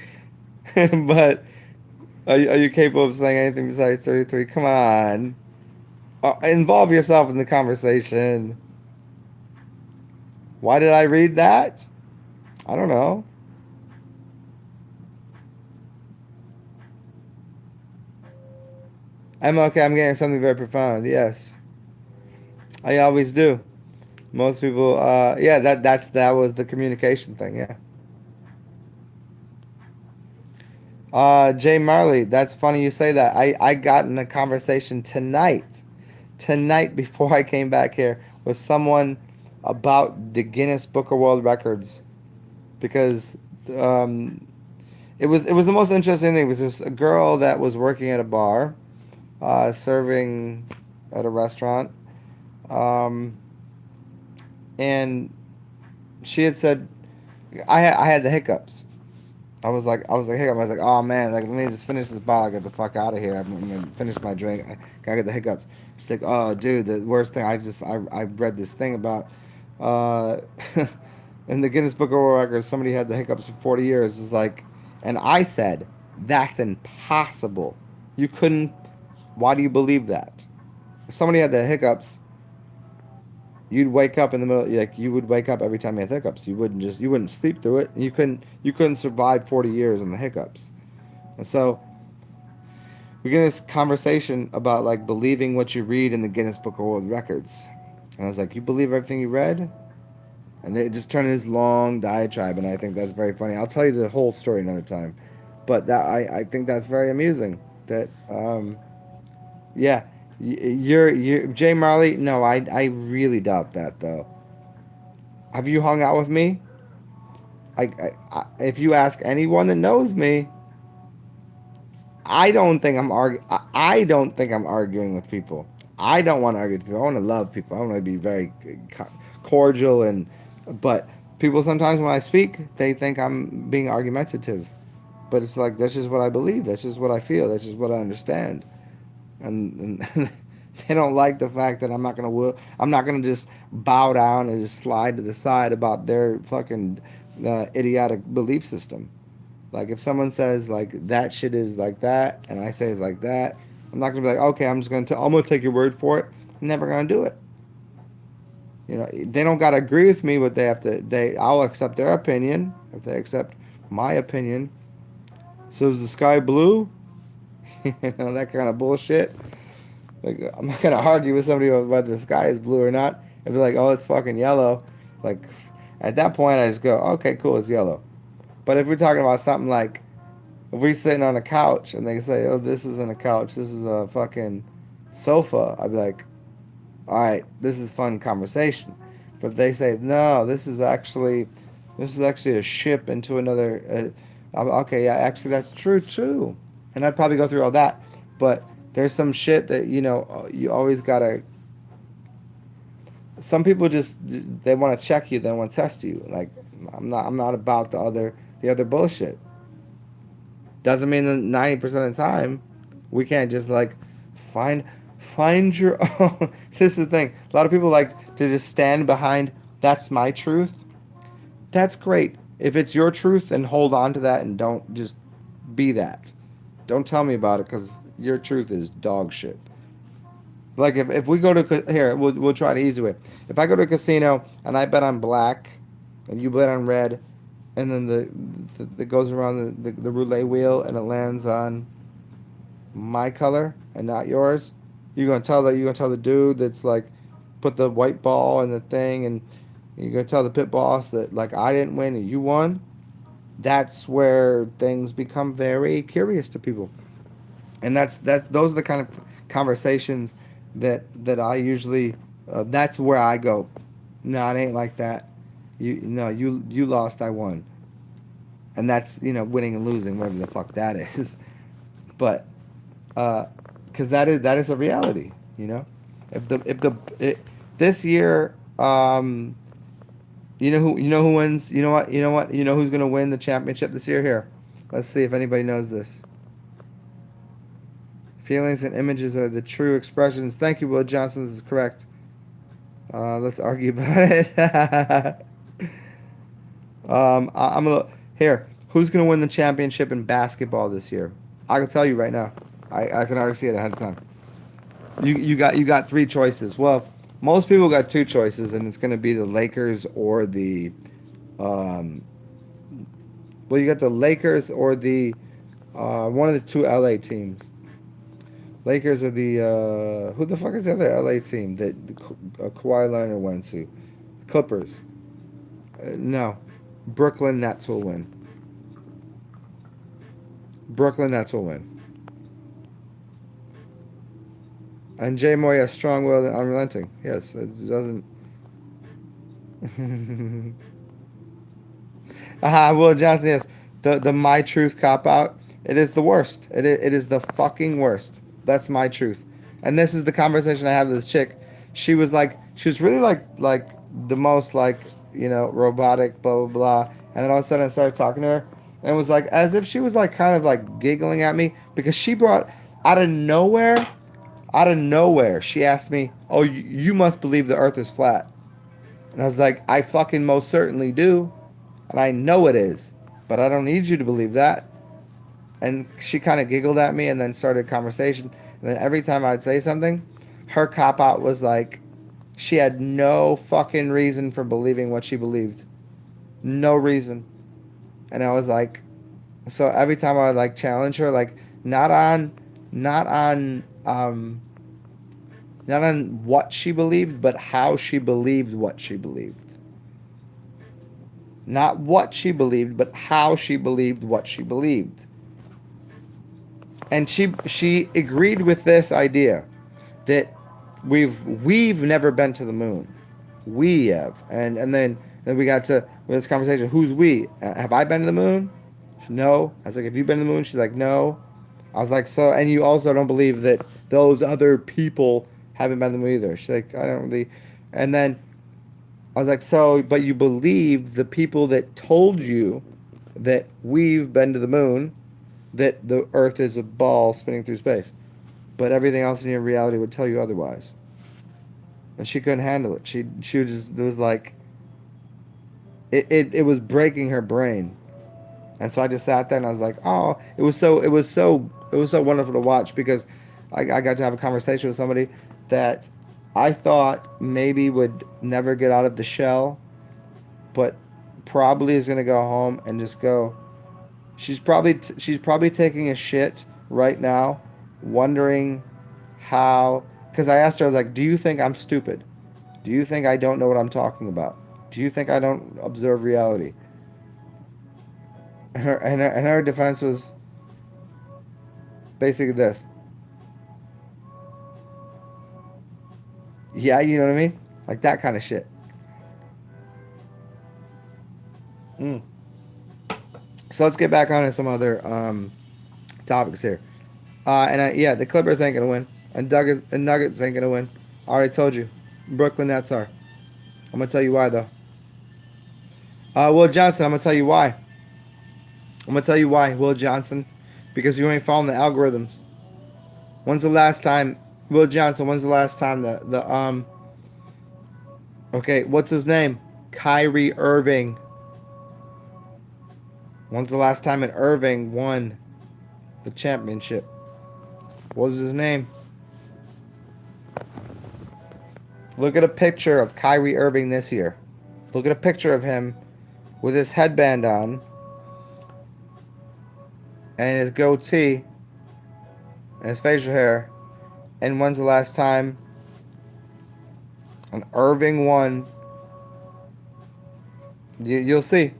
But are you capable of saying anything besides 33? Come on. Involve yourself in the conversation. Why did I read that? I don't know. I'm okay. I'm getting something very profound. Yes, I always do. Most people, yeah, that was the communication thing. Yeah. Jay Marley, that's funny you say that. I got in a conversation tonight before I came back here with someone about the Guinness Book of World Records because um, it was the most interesting thing. It was just a girl that was working at a bar, serving at a restaurant, um, and she had said I had the hiccups. I was like, hiccup. I was like, oh man, like let me just finish this bottle. I get the fuck out of here. I'm gonna finish my drink. I gotta get the hiccups. She's like, oh dude, the worst thing. I read this thing about, uh, in the Guinness Book of World Records, somebody had the hiccups for 40 years. It's like, and I said, that's impossible. You couldn't. Why do you believe that? If somebody had the hiccups, you'd wake up in the middle, like you would wake up every time you had hiccups. You wouldn't sleep through it. You couldn't survive 40 years in the hiccups. And so we get this conversation about like believing what you read in the Guinness Book of World Records. And I was like, you believe everything you read? And they just turned this long diatribe, and I think that's very funny. I'll tell you the whole story another time. But that I think that's very amusing. That yeah, you're Jay Marley. No, I really doubt that though. Have you hung out with me? If you ask anyone that knows me, I don't think I'm arguing with people. I don't want to argue with people. I want to love people. I want to be very cordial but people sometimes when I speak, they think I'm being argumentative. But it's like that's just what I believe. That's just what I feel. That's just what I understand. And they don't like the fact that I'm not gonna just bow down and just slide to the side about their fucking idiotic belief system. Like if someone says like that shit is like that, and I say it's like that, I'm not gonna be like okay, I'm gonna take your word for it. I'm never gonna do it. You know, they don't gotta agree with me, but I'll accept their opinion if they accept my opinion. So is the sky blue? You know, that kind of bullshit. Like I'm not gonna argue with somebody about whether the sky is blue or not. If they're like, oh, it's fucking yellow, like at that point I just go, okay, cool, it's yellow. But if we're talking about something like if we're sitting on a couch and they say, oh, this isn't a couch, this is a fucking sofa, I'd be like, all right, this is fun conversation. But if they say, no, this is actually a ship into another. Okay, yeah, actually that's true too. And I'd probably go through all that. But there's some shit that you always gotta. Some people just they want to check you, they want to test you. Like I'm not about the other bullshit. Doesn't mean that 90% of the time we can't just like find find your own. This is the thing. A lot of people like to just stand behind. That's my truth. That's great. If it's your truth, then hold on to that and don't just be that. Don't tell me about it because your truth is dog shit. Like if we go to here, we'll try the easy way. If I go to a casino and I bet on black, and you bet on red, and then the goes around the roulette wheel and it lands on my color and not yours, you're gonna tell the dude that's like put the white ball in the thing, and you're gonna tell the pit boss that like I didn't win and you won. That's where things become very curious to people, and that's those are the kind of conversations that I usually that's where I go. No, it ain't like that. You no, you lost, I won, and that's winning and losing, whatever the fuck that is. But because that is a reality, If this year, you know who wins. You know what? You know what? You know who's gonna win the championship this year? Here, let's see if anybody knows this. Feelings and images are the true expressions. Thank you, Will Johnson. This is correct. Let's argue about it. I'm a little, here. Who's gonna win the championship in basketball this year? I can tell you right now. I can already see it ahead of time. You got three choices. Well, most people got two choices, and it's gonna be the Lakers or the well, you got the Lakers or the one of the two LA teams. Lakers are the who the fuck is the other LA team that Kawhi Leonard went to? Clippers. No, Brooklyn Nets will win. Brooklyn Nets will win. And Jay Moore, yes, strong-willed and unrelenting. Yes, it doesn't. Will Johnson, yes. The my truth cop out. It is the worst. It is the fucking worst. That's my truth. And this is the conversation I have with this chick. She was really like the most like, robotic, blah, blah, blah. And then all of a sudden I started talking to her. And it was like, as if she was like kind of like giggling at me. Because she brought, out of nowhere, she asked me, oh, you must believe the earth is flat. And I was like, I fucking most certainly do. And I know it is. But I don't need you to believe that. And she kind of giggled at me and then started a conversation. And then every time I'd say something, her cop out was like, she had no fucking reason for believing what she believed. No reason. And I was like, so every time I would like challenge her, like not on what she believed, but how she believed what she believed. Not what she believed, but how she believed what she believed. And she agreed with this idea that we've never been to the moon. We have. And then we got to this conversation, who's we? Have I been to the moon? No. I was like, have you been to the moon? She's like, no. I was like, so, and you also don't believe that those other people haven't been to the moon either. She's like, I don't really. And then I was like, so, but you believe the people that told you that we've been to the moon, that the earth is a ball spinning through space. But everything else in your reality would tell you otherwise. And she couldn't handle it. She just, it was like, it was breaking her brain. And so I just sat there and I was like, oh, it was so wonderful to watch, because I got to have a conversation with somebody that I thought maybe would never get out of the shell, but probably is going to go home and just go. She's probably taking a shit right now, wondering how. Because I asked her, I was like, do you think I'm stupid? Do you think I don't know what I'm talking about? Do you think I don't observe reality? And her defense was basically this. Yeah, you know what I mean? Like that kind of shit. So let's get back on to some other topics here. Yeah, the Clippers ain't gonna win, and Nuggets ain't gonna win. I already told you, Brooklyn Nets are. I'm gonna tell you why though. Will Johnson, I'm gonna tell you why. Will Johnson, because you ain't following the algorithms. When's the last time, Will Johnson? When's the last time okay, what's his name? Kyrie Irving. When's the last time an Irving won? the championship. What was his name? Look at a picture of Kyrie Irving this year. Look at a picture of him with his headband on and his goatee and his facial hair. And when's the last time an Irving won? You'll see.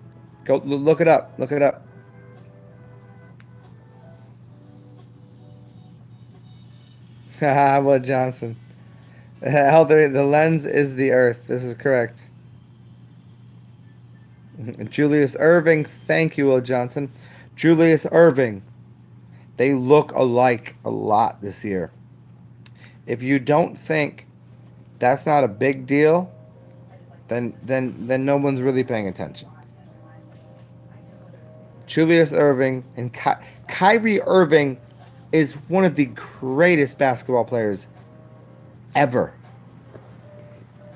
Go look it up. Look it up. Haha, Will Johnson. The lens is the earth. This is correct. Julius Irving. Thank you, Will Johnson. Julius Irving. They look alike a lot this year. If you don't think that's not a big deal, then no one's really paying attention. Julius Irving and Kyrie Irving is one of the greatest basketball players ever.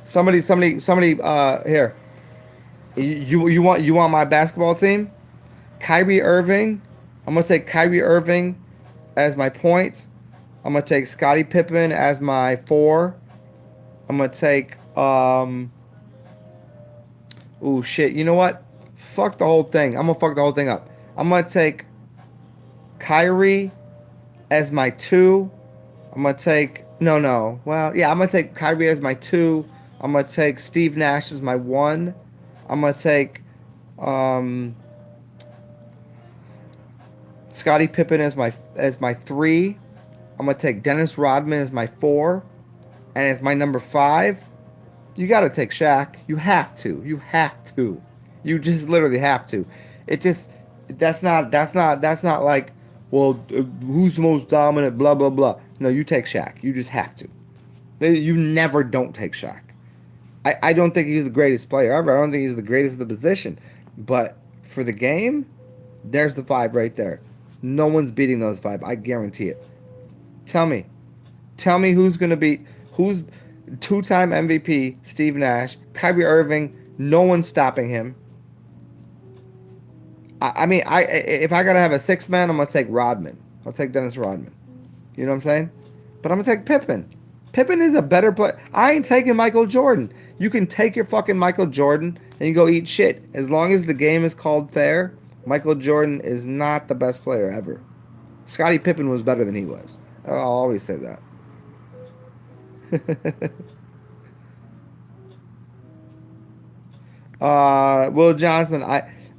Somebody here. You want my basketball team? Kyrie Irving. I'm gonna take Kyrie Irving as my point. I'm gonna take Scottie Pippen as my 4. I'm gonna take ooh shit. You know what? Fuck the whole thing. I'm gonna fuck the whole thing up. I'm gonna take Kyrie as my 2. I'm gonna take no. Well, yeah, I'm gonna take Kyrie as my 2. I'm gonna take Steve Nash as my 1. I'm gonna take Scottie Pippen as my 3. I'm gonna take Dennis Rodman as my 4, and as my number 5. You gotta take Shaq. You have to. You have to. You just literally have to. It just that's not like, well, who's the most dominant? Blah blah blah. No, you take Shaq. You just have to. You never don't take Shaq. I don't think he's the greatest player ever. I don't think he's the greatest of the position. But for the game, there's the 5 right there. No one's beating those 5. I guarantee it. Tell me who's going to beat, who's 2-time MVP, Steve Nash, Kyrie Irving, no one's stopping him. I mean, if I got to have a 6-man, I'm going to take Rodman. I'll take Dennis Rodman. You know what I'm saying? But I'm going to take Pippen. Pippen is a better player. I ain't taking Michael Jordan. You can take your fucking Michael Jordan and you go eat shit. As long as the game is called fair, Michael Jordan is not the best player ever. Scottie Pippen was better than he was. I'll always say that. Will Johnson,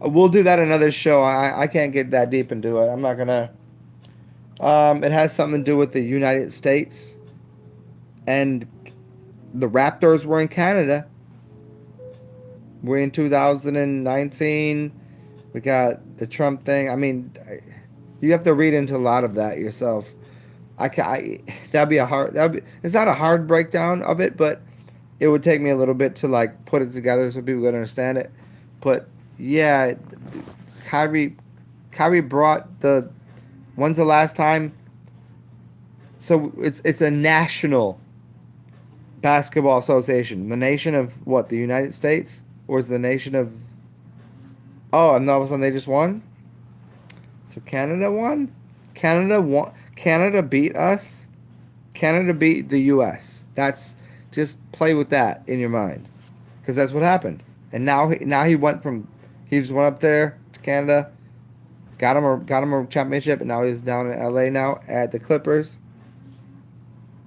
we'll do that another show. I can't get that deep into it. I'm not gonna. It has something to do with the United States, and the Raptors were in Canada. We're in 2019. We got the Trump thing. I mean, you have to read into a lot of that yourself. That'd be a hard. It's not a hard breakdown of it, but it would take me a little bit to like put it together so people could understand it. But yeah, Kyrie brought the. When's the last time? So it's a national basketball association. The nation of what? The United States, or is the nation of? Oh, and all of a sudden they just won. So Canada won. Canada won. Canada beat us. Canada beat the U.S. That's just play with that in your mind, because that's what happened. And now he went from, he just went up there to Canada, got him a championship, and now he's down in L.A. now at the Clippers.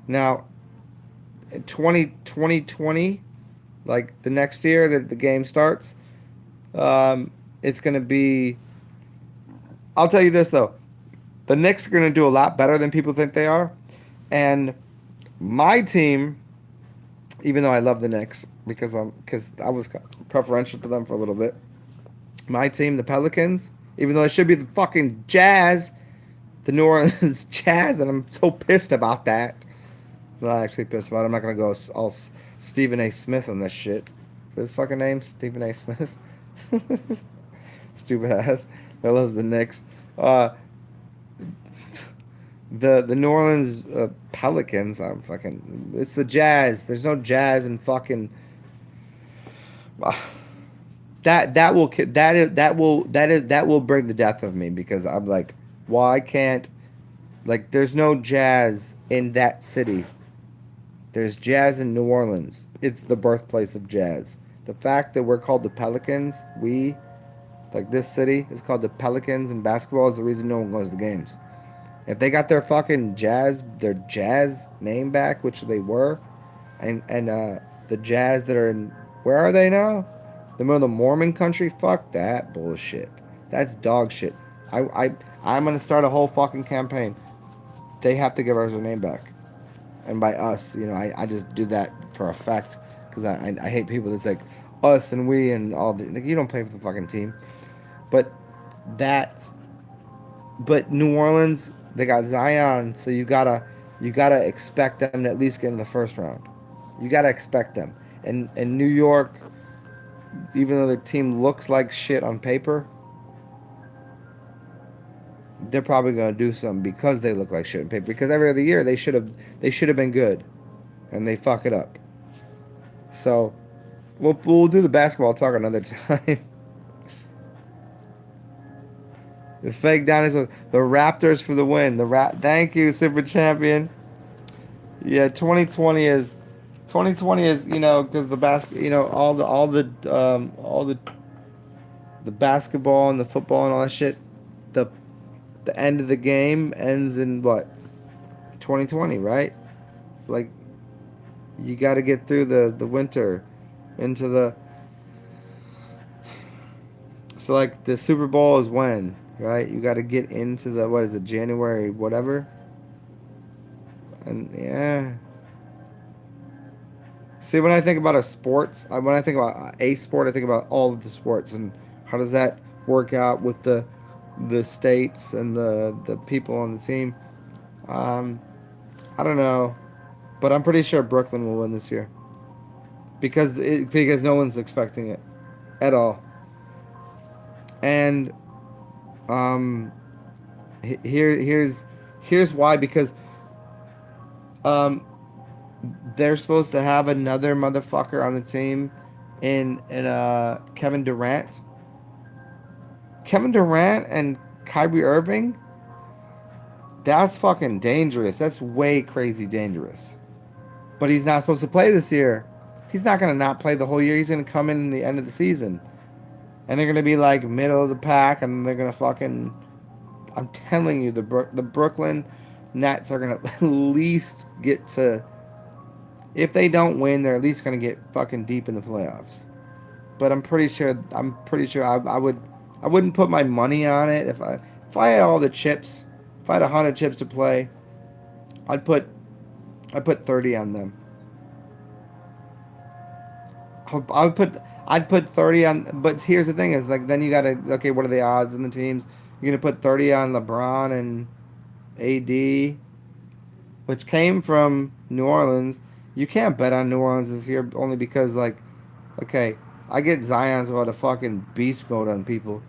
Now, in 2020, like the next year that the game starts, it's gonna be. I'll tell you this though. The Knicks are going to do a lot better than people think they are. And my team, even though I love the Knicks, because I was preferential to them for a little bit. My team, the Pelicans, even though it should be the fucking Jazz, the New Orleans Jazz, and I'm so pissed about that. I'm not actually pissed about it. I'm not going to go all Stephen A. Smith on this shit. Is his fucking name Stephen A. Smith? Stupid ass. That loves the Knicks. The New Orleans Pelicans, it's the Jazz. There's no Jazz in fucking that will bring the death of me, because I'm like, Why can't, like, there's no jazz in that city. There's jazz in New Orleans. It's the birthplace of jazz. The fact that we're called the Pelicans, like this city is called the Pelicans in basketball, is the reason no one goes to the games. If they got their fucking jazz name back, which they were, and the jazz that are in, where are they now? The middle of the Mormon country? Fuck that bullshit. That's dog shit. I, I, I'm gonna start a whole fucking campaign. They have to give us their name back. And by us, I just do that for effect because I hate people that's like us and we and all the, like, you don't play for the fucking team. But that's but New Orleans, they got Zion, so you gotta expect them to at least get in the first round. You gotta expect them. And New York, even though their team looks like shit on paper, they're probably gonna do something because they look like shit on paper. Because every other year they should have been good, and they fuck it up. So we'll do the basketball talk another time. The fake down is the Raptors for the win. Thank you, Super Champion. Yeah, 2020 is because the basket all the basketball and the football and all that shit. The the end of the game ends in what, 2020, right? Like, you got to get through the winter into the, so like the Super Bowl is when, right? You got to get into the, what is it, January whatever. And yeah, see, when I think about when I think about a sport, I think about all of the sports and how does that work out with the states and the people on the team. Um, I don't know, but I'm pretty sure Brooklyn will win this year because no one's expecting it at all. And um, here's why, because um, they're supposed to have another motherfucker on the team in Kevin Durant. Kevin Durant and Kyrie Irving. That's fucking dangerous. That's way crazy dangerous. But he's not supposed to play this year. He's not gonna not play the whole year. He's gonna come in the end of the season, and they're gonna be like middle of the pack, and they're gonna fucking. I'm telling you, the Brooklyn Nets are gonna at least get to. If they don't win, they're at least gonna get fucking deep in the playoffs. But I'm pretty sure. I wouldn't put my money on it if I had all the chips. If I had 100 chips to play, I'd put 30 on them. I'd put 30 on. But here's the thing: is like then you gotta, okay, what are the odds in the teams? You're gonna put 30 on LeBron and AD, which came from New Orleans. You can't bet on New Orleans this year only because, like, okay, I get Zion's about a fucking beast mode on people.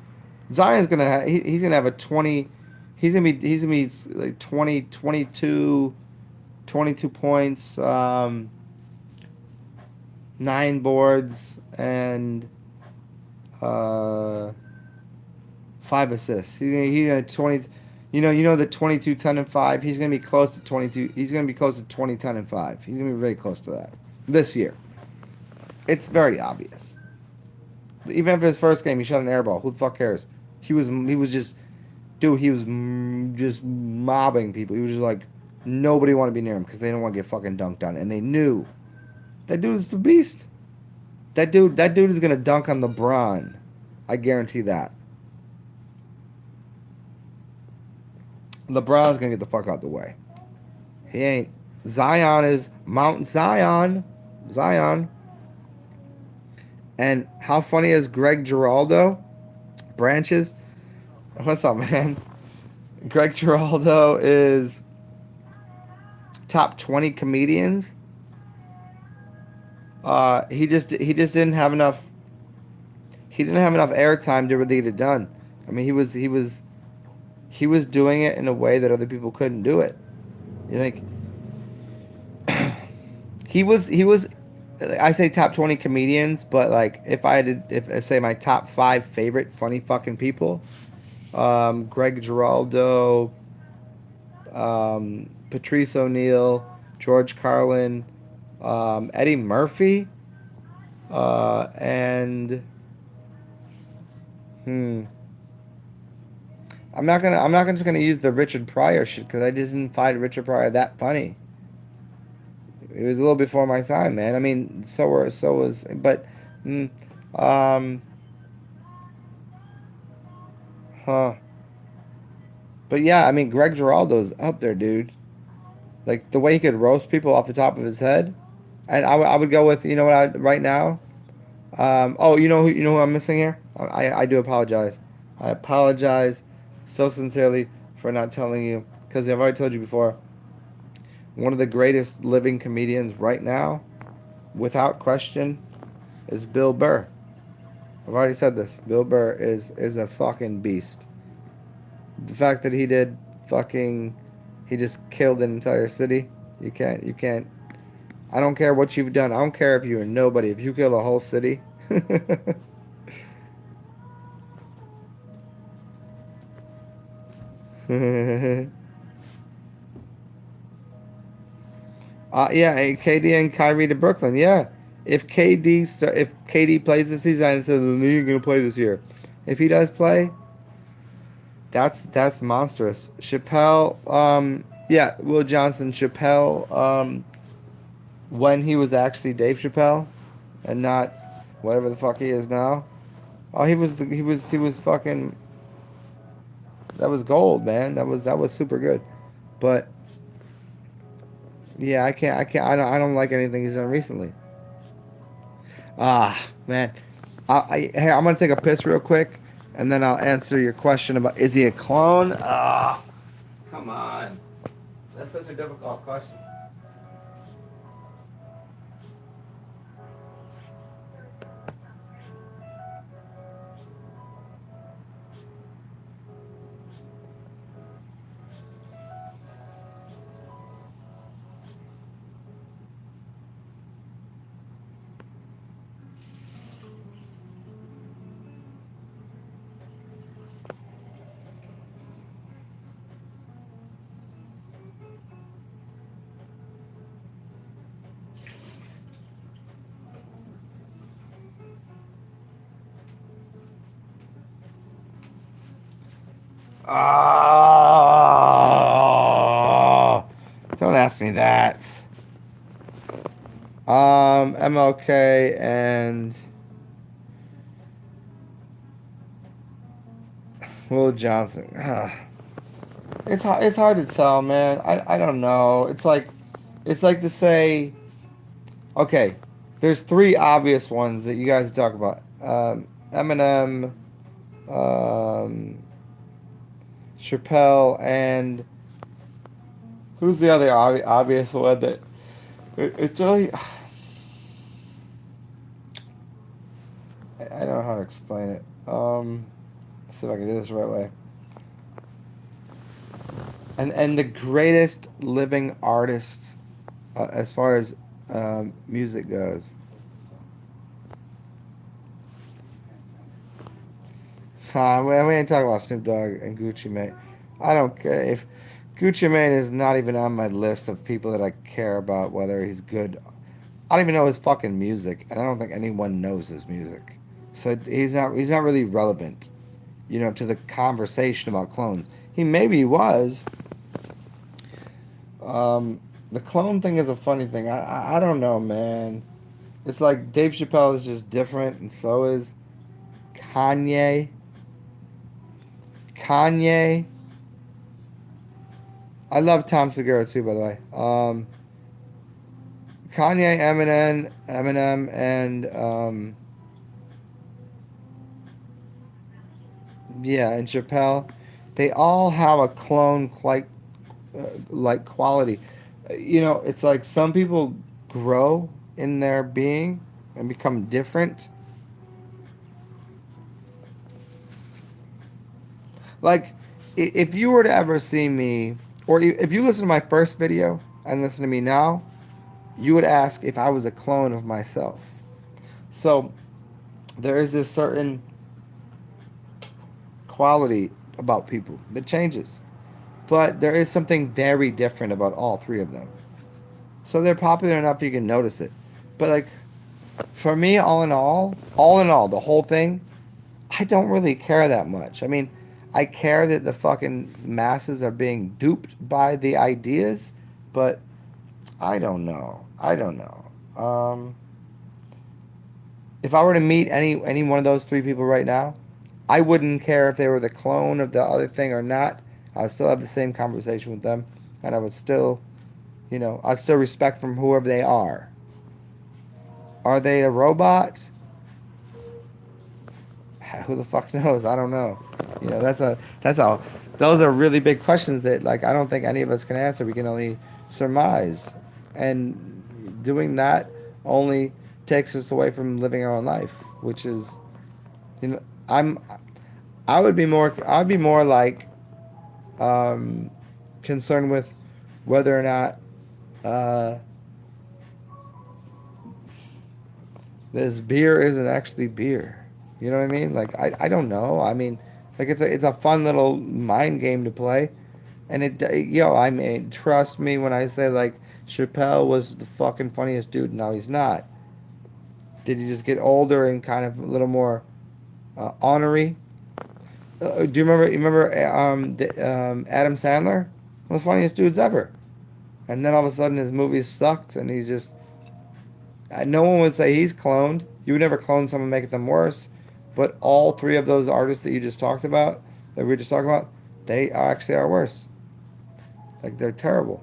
Zion's he's gonna have a 20. He's gonna be like 20, 22, 22 points, 9 boards, and uh, 5 assists. He 20. The 22, 10, and 5. He's gonna be close to 22. He's gonna be close to 20, 10, and 5. He's gonna be very close to that this year. It's very obvious. Even after his first game, he shot an air ball. Who the fuck cares? He was just, dude. He was just mobbing people. He was just like, nobody wanted to be near him because they didn't want to get fucking dunked on, and they knew that dude is the beast. That dude is gonna dunk on LeBron. I guarantee that. LeBron's gonna get the fuck out the way. He ain't. Zion is Mount Zion. Zion. And how funny is Greg Giraldo? Branches. What's up, man? Greg Giraldo is top 20 comedians. He just didn't have enough. He didn't have enough airtime to really get it done. I mean, he was doing it in a way that other people couldn't do it. You think he was I say top 20 comedians, but like if I say my top 5 favorite funny fucking people, Greg Giraldo, Patrice O'Neill, George Carlin, Eddie Murphy, and hmm, I'm not just gonna use the Richard Pryor shit because I just didn't find Richard Pryor that funny. It was a little before my time, man. I mean, so was, but, mm, um, huh. But yeah, I mean, Greg Giraldo's up there, dude. Like the way he could roast people off the top of his head, and I would go with, you know what, right now. Oh, you know who I'm missing here. I do apologize. I apologize so sincerely for not telling you because I've already told you before. One of the greatest living comedians right now, without question, is Bill Burr. I've already said this. Bill Burr is a fucking beast. The fact that he did fucking he just killed an entire city. You can't. I don't care what you've done. I don't care if you're nobody. If you kill a whole city. Yeah, KD and Kyrie to Brooklyn. Yeah, if KD plays this season and says you're gonna play this year, if he does play, that's monstrous. Chappelle, yeah, Will Johnson, Chappelle, when he was actually Dave Chappelle, and not whatever the fuck he is now. Oh, he was fucking. That was gold, man. That was super good, but yeah, I can't, I don't like anything he's done recently. Ah, man. Hey, I'm gonna take a piss real quick, and then I'll answer your question about is he a clone? Ah, come on. That's such a difficult question. Ah, don't ask me that. MLK and Will Johnson. It's hard to tell, man. I don't know. It's like to say, okay, there's three obvious ones that you guys talk about. Eminem, um, Chappelle, and who's the other obvious one that it's really. I don't know how to explain it. Let's see if I can do this the right way. And the greatest living artist, as far as music goes. We ain't talking about Snoop Dogg and Gucci Mane. I don't care if Gucci Mane is not even on my list of people that I care about whether he's good. I don't even know his fucking music, and I don't think anyone knows his music. So he's not really relevant, you know, to the conversation about clones. He maybe was. The clone thing is a funny thing. I don't know, man. It's like Dave Chappelle is just different, and so is Kanye. Kanye. I love Tom Segura too, by the way. Kanye, Eminem, and yeah, and Chappelle. They all have a clone like quality. You know, it's like some people grow in their being and become different. Like, if you were to ever see me, or if you listen to my first video and listen to me now, you would ask if I was a clone of myself. So there is this certain quality about people. It changes. But there is something very different about all three of them. So they're popular enough you can notice it. But like for me, all in all, the whole thing, I don't really care that much. I mean, I care that the fucking masses are being duped by the ideas, but I don't know. I don't know. If I were to meet any one of those three people right now, I wouldn't care if they were the clone of the other thing or not. I'd still have the same conversation with them, and I would still, I'd still respect from whoever they are. Are they a robot? Who the fuck knows? I don't know. That's a those are really big questions that like I don't think any of us can answer. We can only surmise, and doing that only takes us away from living our own life, which is, you know, I'm I'd be more like um, concerned with whether or not uh, this beer isn't actually beer. You know what I mean? Like I don't know. I mean, like it's a fun little mind game to play, and I mean, trust me when I say like Chappelle was the fucking funniest dude. Now he's not. Did he just get older and kind of a little more honorary? Do you remember? You remember Adam Sandler? One of the funniest dudes ever. And then all of a sudden his movies sucked, and he's just. No one would say he's cloned. You would never clone someone, make them worse. But all three of those artists that you just talked about, that we were just talking about, they actually are worse. Like they're terrible.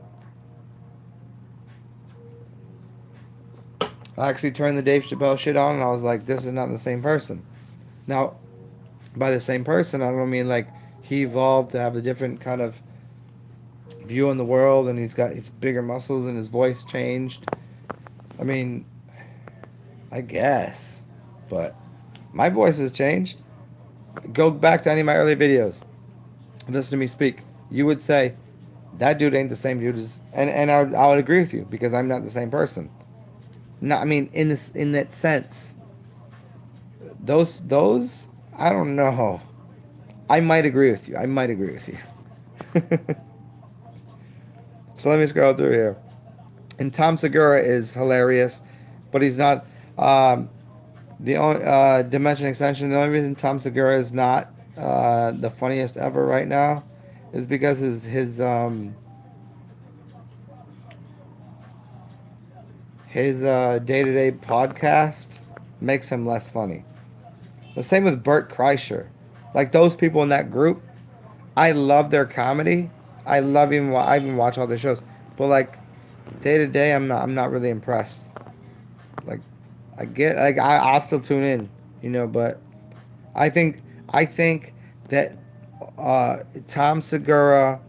I actually turned the Dave Chappelle shit on, and I was like, this is not the same person. Now, by the same person, I don't mean like he evolved to have a different kind of view on the world, and he's got his bigger muscles, and his voice changed. I mean, I guess, but my voice has changed. Go back to any of my early videos. Listen to me speak. You would say that dude ain't the same dude as, and I would agree with you because I'm not the same person. No, I mean in that sense, those I don't know. I might agree with you. I might agree with you. So let me scroll through here. And Tom Segura is hilarious, but he's not. The only Dimension Extension. The only reason Tom Segura is not the funniest ever right now is because his day-to-day podcast makes him less funny. The same with Bert Kreischer. Like those people in that group, I love their comedy. I love even I even watch all their shows. But like day to day, I'm not really impressed. Like I'll still tune in, but I think that Tom Segura,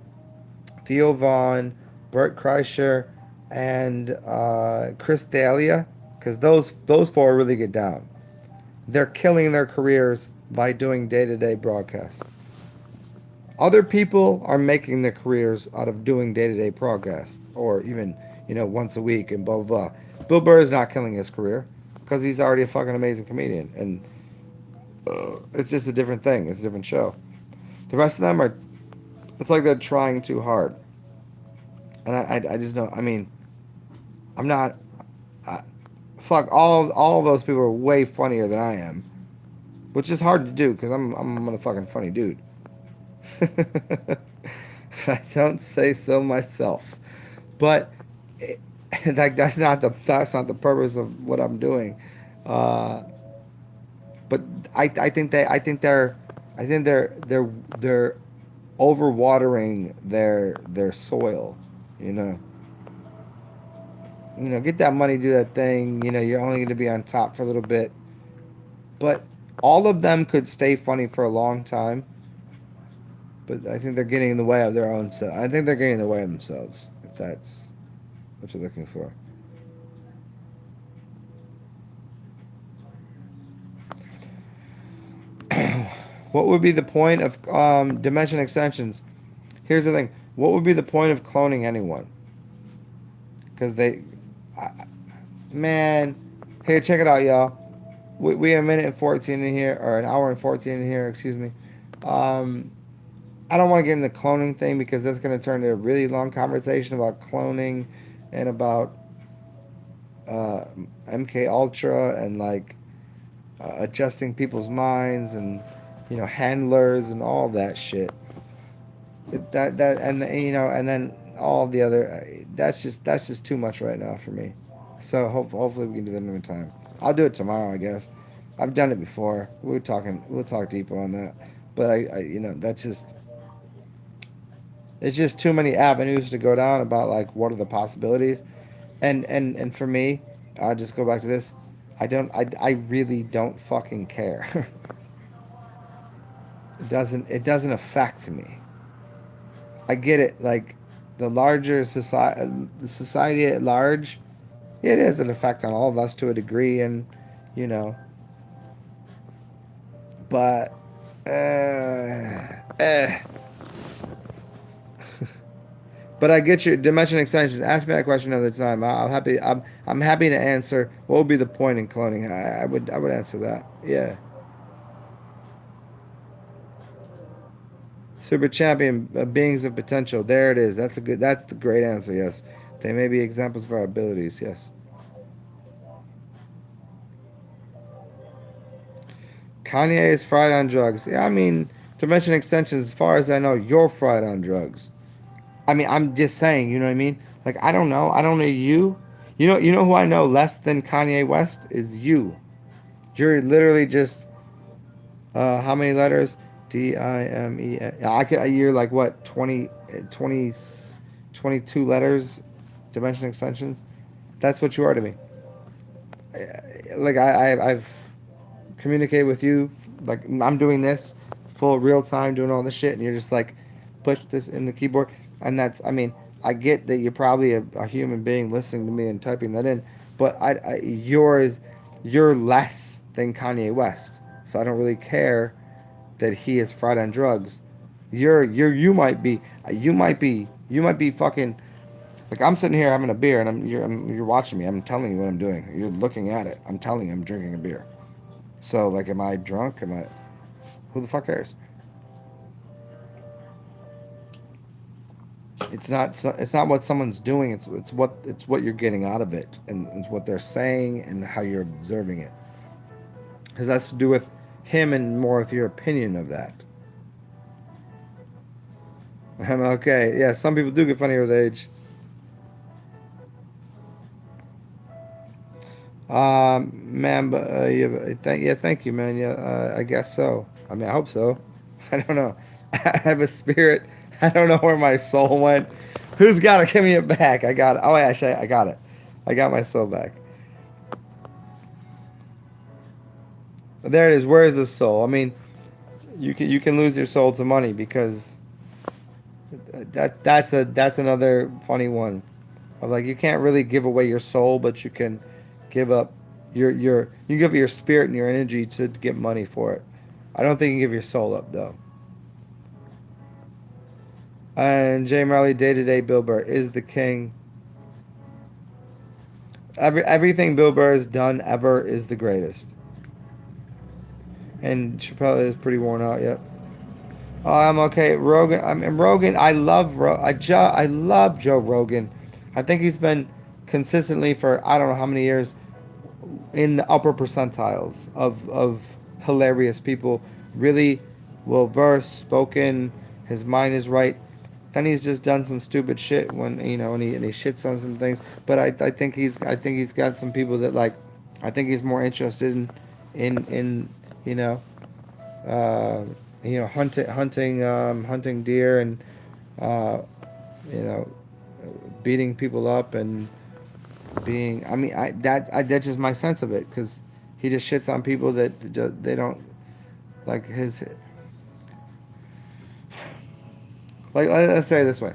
Theo Vaughn, Bert Kreischer, and Chris D'Elia, because those four really get down. They're killing their careers by doing day-to-day broadcasts. Other people are making their careers out of doing day-to-day broadcasts, or even once a week and blah blah blah. Bill Burr is not killing his career because he's already a fucking amazing comedian, and it's just a different thing. It's a different show. The rest of them are. It's like they're trying too hard, and I just know. I mean, I'm not. I, fuck all of those people are way funnier than I am, which is hard to do because I'm a motherfucking funny dude. I don't say so myself, but like that's not the purpose of what I'm doing. Uh, but I think they're overwatering their soil. You know. Get that money, do that thing. You're only going to be on top for a little bit, but all of them could stay funny for a long time. But I think they're getting in the way of their own self. I think they're getting in the way of themselves, if that's what you're looking for. What would be the point of dimension extensions? Here's the thing. What would be the point of cloning anyone? Because man, here, check it out, y'all. We have a minute and 14 in here, or an hour and 14 in here, excuse me. I don't want to get into the cloning thing because that's going to turn into a really long conversation about cloning and about uh, MK Ultra and like adjusting people's minds and handlers and all that shit. That and and then all the other that's just too much right now for me. So hopefully we can do that another time. I'll do it tomorrow, I guess. I've done it before. We'll talk deeper on that. But I that's just it's just too many avenues to go down about like what are the possibilities. And for me, I'll just go back to this. I really don't fucking care. It doesn't affect me. I get it. Like the society at large, it has an effect on all of us to a degree, and you know, but eh. But I get your dimension extensions. Ask me that question another time. I'm happy to answer. What would be the point in cloning? I would answer that. Yeah. Super champion beings of potential. There it is. That's the great answer. Yes. They may be examples of our abilities. Yes. Kanye is fried on drugs. Yeah, I mean, dimension extensions. As far as I know, you're fried on drugs. I mean, I'm just saying. You know what I mean? Like, I don't know. I don't know you. You know who I know less than Kanye West is you. You're literally just how many letters? Dime. You're like what 20, 22 letters, dimension extensions. That's what you are to me. Like I've communicated with you. Like I'm doing this full real time, doing all this shit, and you're just like push this in the keyboard, and that's. I mean, I get that you're probably a human being listening to me and typing that in, but you're less than Kanye West, so I don't really care that he is fried on drugs. You might be fucking like I'm sitting here having a beer and you're watching me. I'm telling you what I'm doing. You're looking at it. I'm telling you I'm drinking a beer. So like, am I drunk? Am I? Who the fuck cares? It's not what someone's doing. It's what you're getting out of it, and it's what they're saying and how you're observing it. Because that's to do with him and more with your opinion of that. I'm okay. Yeah, some people do get funnier with age. Man, but thank you, man. Yeah, I guess so. I mean, I hope so. I don't know. I have a spirit. I don't know where my soul went. Who's got to give me it back? I got it. Oh, actually, I got it. I got my soul back. There it is. Where is the soul? I mean, you can lose your soul to money because that's another funny one. Of like you can't really give away your soul, but you can give up you give your spirit and your energy to get money for it. I don't think you give your soul up though. And Jay Marley, day to day, Bill Burr is the king. Everything Bill Burr has done ever is the greatest. And Chappelle is pretty worn out. Yep. Oh, I'm okay. Rogan. Rogan. I love Joe Rogan. I think he's been consistently for I don't know how many years in the upper percentiles of hilarious people. Really well versed, spoken. His mind is right. Then he's just done some stupid shit when and he shits on some things. But I think he's got some people that like. I think he's more interested in you know uh, hunting deer and uh, you know beating people up and being. I mean, that's just my sense of it because he just shits on people that they don't like his. Like let's say it this way,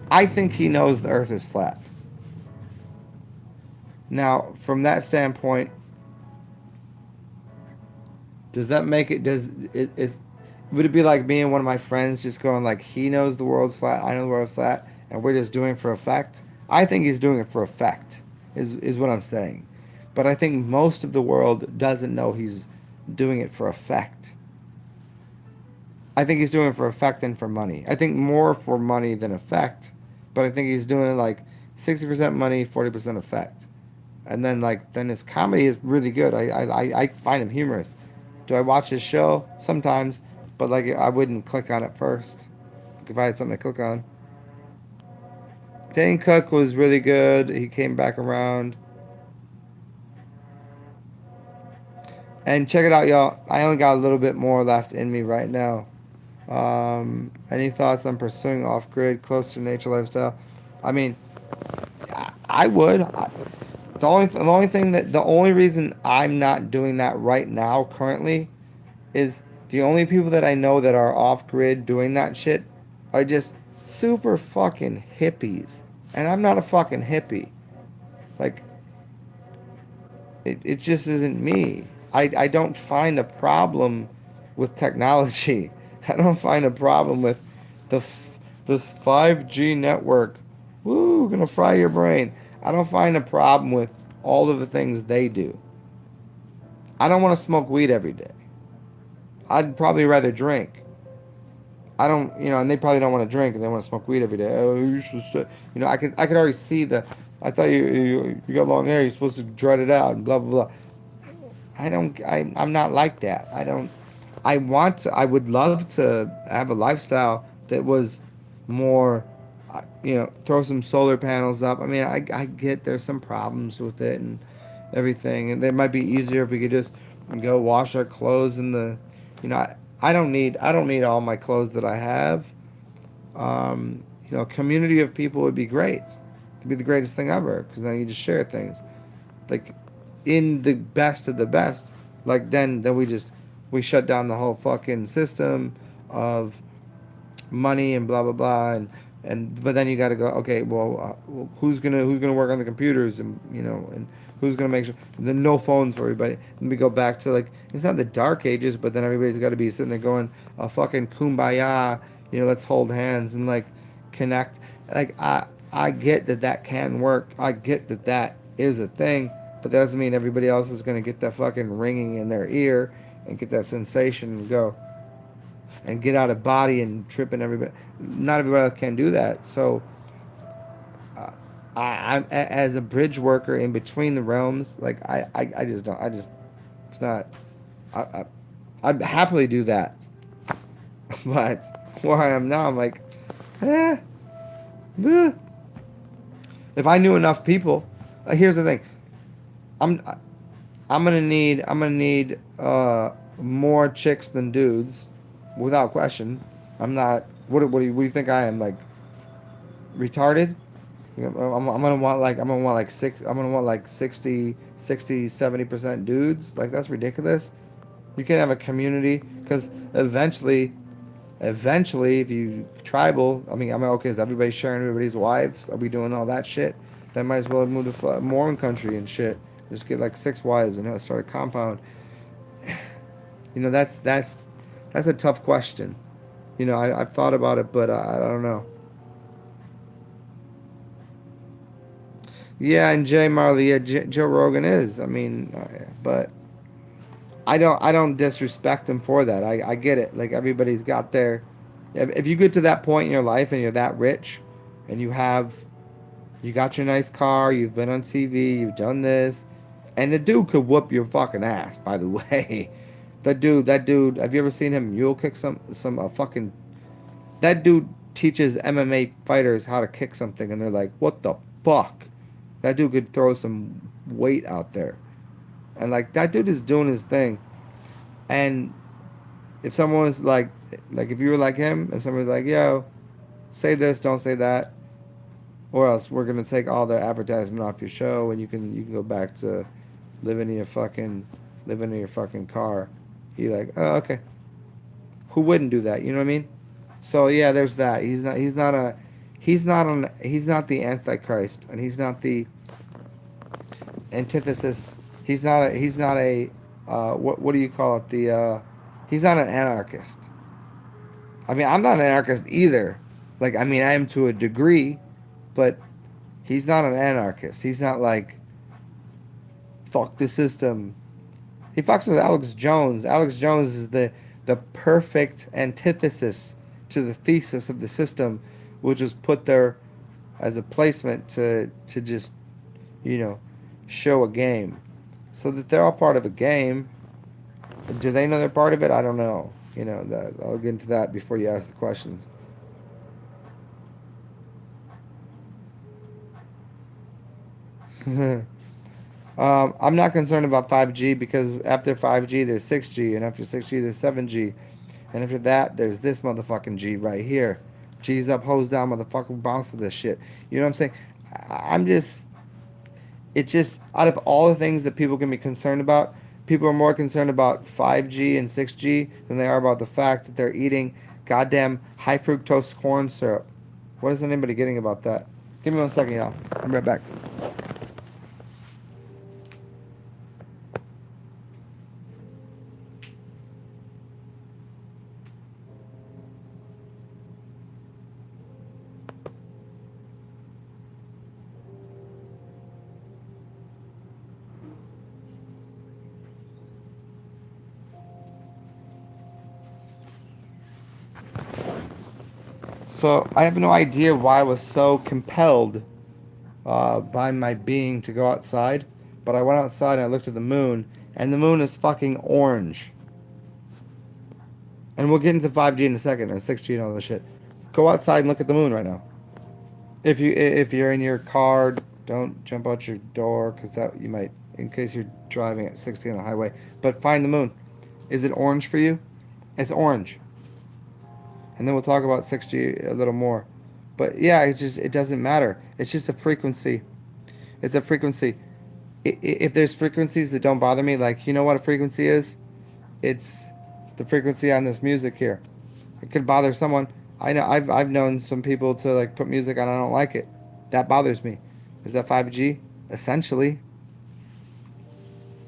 I think he knows the Earth is flat. Now, from that standpoint, does that make it? Would it be like me and one of my friends just going like he knows the world's flat, I know the world's flat, and we're just doing it for effect? I think he's doing it for effect, is what I'm saying. But I think most of the world doesn't know he's doing it for effect. I think he's doing it for effect and for money. I think more for money than effect, but I think he's doing it like 60% money, 40% effect. And then then his comedy is really good. I find him humorous. Do I watch his show? Sometimes, but I wouldn't click on it first. If I had something to click on. Dane Cook was really good. He came back around. And check it out, y'all. I only got a little bit more left in me right now. Any thoughts on pursuing off-grid, closer to nature lifestyle? I mean, I would. The only reason I'm not doing that right now, currently, is the only people that I know that are off-grid doing that shit are just super fucking hippies, and I'm not a fucking hippie. Like, it just isn't me. I don't find a problem with technology. I don't find a problem with the this 5G network. Woo, gonna fry your brain. I don't find a problem with all of the things they do. I don't want to smoke weed every day. I'd probably rather drink. I don't, and they probably don't want to drink and they want to smoke weed every day. Oh, you should stay. I could already see the. I thought you got long hair. You're supposed to dread it out and blah blah blah. I don't. I'm not like that. I don't. I want to. I would love to have a lifestyle that was more. Throw some solar panels up. I mean, I get there's some problems with it and everything, and it might be easier if we could just go wash our clothes in the. I don't need all my clothes that I have. A community of people would be great. It'd be the greatest thing ever because then you just share things, like in the best of the best. Like then we shut down the whole fucking system of money and blah blah blah but then you got to go, okay, well, who's gonna work on the computers and who's gonna make sure then no phones for everybody. And we go back to it's not the dark ages, but then everybody's got to be sitting there going a fucking kumbaya, let's hold hands and connect. I get that can work. I get that is a thing, but that doesn't mean everybody else is gonna get that fucking ringing in their ear and get that sensation and go and get out of body and tripping everybody. Not everybody can do that. So I'm as a bridge worker in between the realms. I just don't. It's not. I'd happily do that, but where I am now, I'm like, eh. If I knew enough people, here's the thing. I'm gonna need more chicks than dudes, without question. I'm not. What do you think I am, retarded? I'm gonna want like 60, 70% dudes. That's ridiculous. You can't have a community because eventually, if you tribal, I'm okay. Is everybody sharing everybody's wives? Are we doing all that shit? Then might as well move to Mormon country and shit. Just get 6 wives and start a compound. That's a tough question. I've thought about it, but I don't know. Yeah, and Jay Marley, yeah, Joe Rogan is. But I don't disrespect him for that. I get it. Everybody's got their. If you get to that point in your life and you're that rich, and you got your nice car, you've been on TV, you've done this, and the dude could whoop your fucking ass. By the way, that dude. Have you ever seen him mule kick some fucking? That dude teaches MMA fighters how to kick something, and they're like, "What the fuck?" That dude could throw some weight out there. And that dude is doing his thing. And if someone was if you were like him, and someone was like, yo, say this, don't say that, or else we're gonna take all the advertisement off your show and you can go back to living in your fucking car. You're like, oh, okay. Who wouldn't do that? You know what I mean? So yeah, there's that. He's not the Antichrist, and he's not the antithesis. He's not a what do you call it? He's not an anarchist. I'm not an anarchist either. I am to a degree, but he's not an anarchist. He's not fuck the system. He fucks with Alex Jones. Alex Jones is the the perfect antithesis to the thesis of the system, will just put there as a placement to just, you know, show a game. So that they're all part of a game. Do they know they're part of it? I don't know. You know, that I'll get into that before you ask the questions. I'm not concerned about 5G because after 5G there's 6G, and after 6G there's 7G, and after that there's this motherfucking G right here. G's up, hose down, motherfucker, bounce to this shit. You know what I'm saying? I'm just, it's just out of all the things that people can be concerned about, people are more concerned about 5G and 6G than they are about the fact that they're eating goddamn high fructose corn syrup. What is anybody getting about that? Give me 1 second, y'all. I'm right back. So I have no idea why I was so compelled by my being to go outside, but I went outside and I looked at the moon, and the moon is fucking orange. And we'll get into 5G in a second, or 6G and all this shit. Go outside and look at the moon right now. If you're in your car, don't jump out your door because that you might, in case you're driving at 60 on a highway. But find the moon. Is it orange for you? It's orange. And then we'll talk about 6G a little more. But yeah, it doesn't matter. It's just a frequency. It's a frequency. If there's frequencies that don't bother me, like, you know what a frequency is? It's the frequency on this music here. It could bother someone. I know I've known some people to like put music on, I don't like it. That bothers me. Is that 5G? Essentially.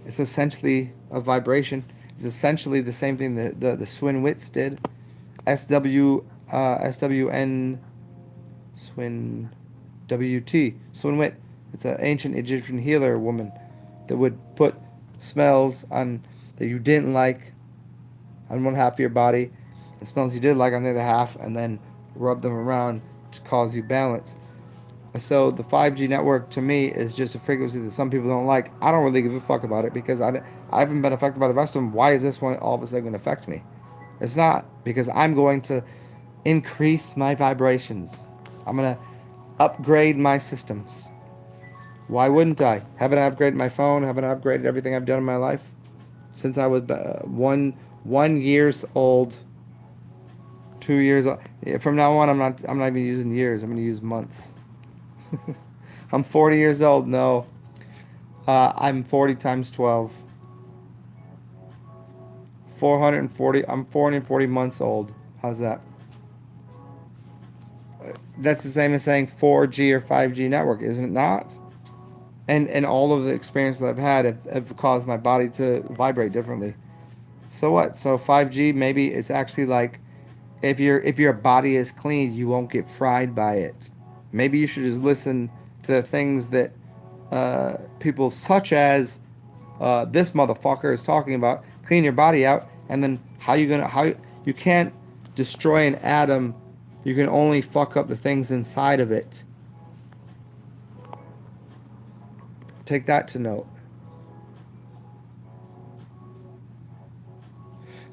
It's essentially a vibration. It's essentially the same thing that the Swin Wits did. SWN Swin WT Swin Wit. It's an ancient Egyptian healer woman that would put smells on that you didn't like on one half of your body and smells you did like on the other half, and then rub them around to cause you balance. So the 5G network to me is just a frequency that some people don't like. I don't really give a fuck about it because I haven't been affected by the rest of them. Why is this one all of a sudden going to affect me? It's not, because I'm going to increase my vibrations. I'm going to upgrade my systems. Why wouldn't I? Haven't I upgraded my phone? Haven't I upgraded everything I've done in my life since I was 1 years old? 2 years old. From now on, I'm not even using years. I'm going to use months. I'm 40 years old. No, I'm 40 times 12. 440. I'm 440 months old. How's that? That's the same as saying 4G or 5G network, isn't it not? And all of the experience that I've had have caused my body to vibrate differently. So what? So 5G, maybe it's actually like, if your body is clean, you won't get fried by it. Maybe you should just listen to the things that people such as this motherfucker is talking about. Clean your body out, and then how you can't destroy an atom. You can only fuck up the things inside of it. Take that to note.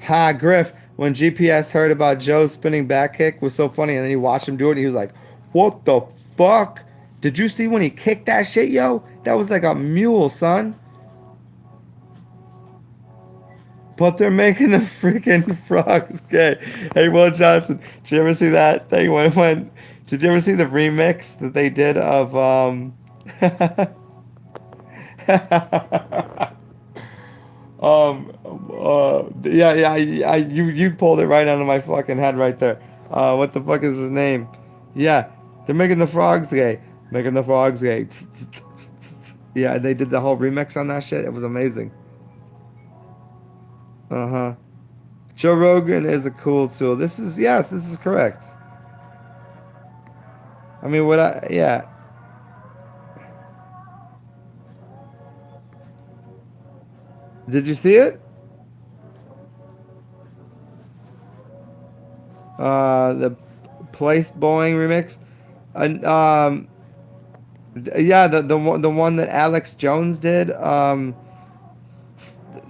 Ha, Griff, when GPS heard about Joe's spinning back kick was so funny, and then he watched him do it, and he was like, what the fuck? Did you see when he kicked that shit, yo? That was like a mule, son. But they're making the freaking frogs gay. Hey, Will Johnson, did you ever see that thing did you ever see the remix that they did of, you pulled it right out of my fucking head right there. What the fuck is his name? Yeah, they're making the frogs gay. Making the frogs gay. Yeah, they did the whole remix on that shit. It was amazing. Uh huh. Joe Rogan is a cool tool. This is correct. I mean, yeah. Did you see it? The Place Bowling remix. And yeah, the one that Alex Jones did.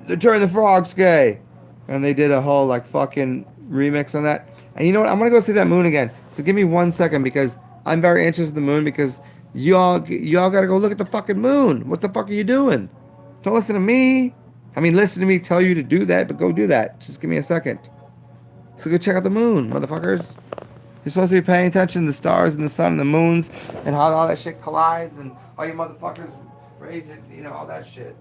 They turned the frogs gay, and they did a whole like fucking remix on that. And you know what? I'm gonna go see that moon again. So give me 1 second because I'm very interested in the moon because y'all gotta go look at the fucking moon. What the fuck are you doing? Don't listen to me. I mean, listen to me tell you to do that, but go do that. Just give me a second. So go check out the moon, motherfuckers. You're supposed to be paying attention to the stars and the sun and the moons and how all that shit collides and all you motherfuckers raise it, you know, all that shit.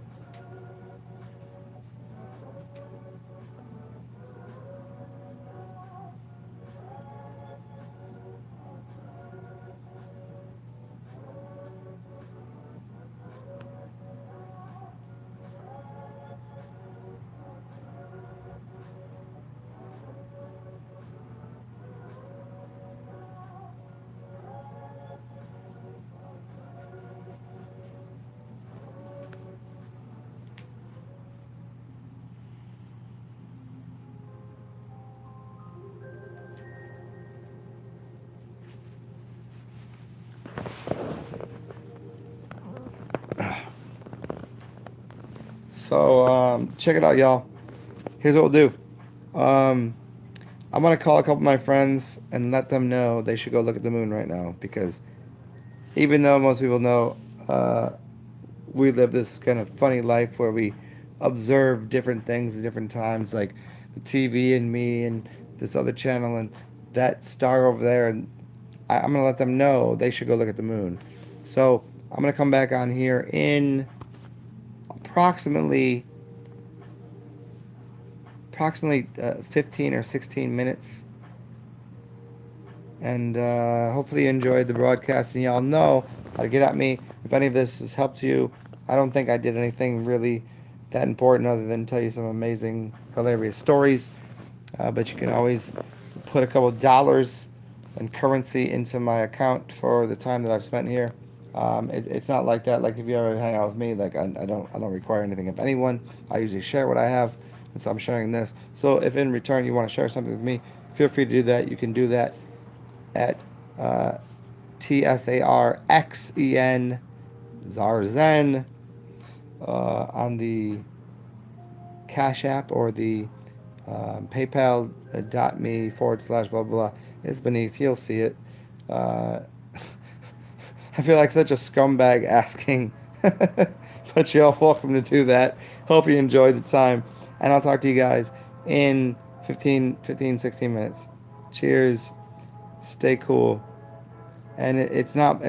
So check it out, y'all. Here's what we'll do. Um, I'm gonna call a couple of my friends and let them know they should go look at the moon right now because even though most people know we live this kind of funny life where we observe different things at different times, like the TV and me and this other channel and that star over there, and I'm gonna let them know they should go look at the moon. So I'm gonna come back on here in approximately 15 or 16 minutes. And hopefully you enjoyed the broadcast and y'all know how to get at me. If any of this has helped you, I don't think I did anything really that important other than tell you some amazing, hilarious stories. But you can always put a couple of dollars and currency into my account for the time that I've spent here. It's not like that. Like if you ever hang out with me, like I don't require anything of anyone. I usually share what I have, and so I'm sharing this. So if in return you want to share something with me, feel free to do that. You can do that at TSARXEN Zarzen on the Cash App or the PayPal.me/blah blah blah. It's beneath. You'll see it. Uh, I feel like such a scumbag asking, but you're welcome to do that. Hope you enjoyed the time, and I'll talk to you guys in 16 minutes. Cheers. Stay cool. And it's not.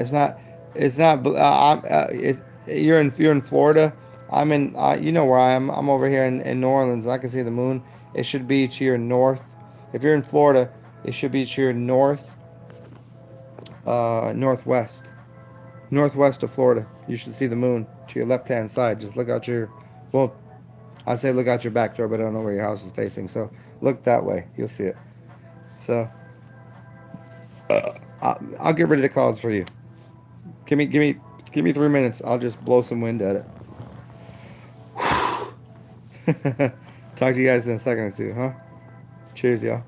You're in Florida. I'm in. You know where I am. I'm over here in New Orleans. I can see the moon. It should be to your north. If you're in Florida, it should be to your northwest of Florida. You should see the moon to your left hand side. Just look out your. Well, I say look out your back door, but I don't know where your house is facing. So look that way. You'll see it. So I'll get rid of the clouds for you. Give me 3 minutes. I'll just blow some wind at it. Talk to you guys in a second or two, huh? Cheers, y'all.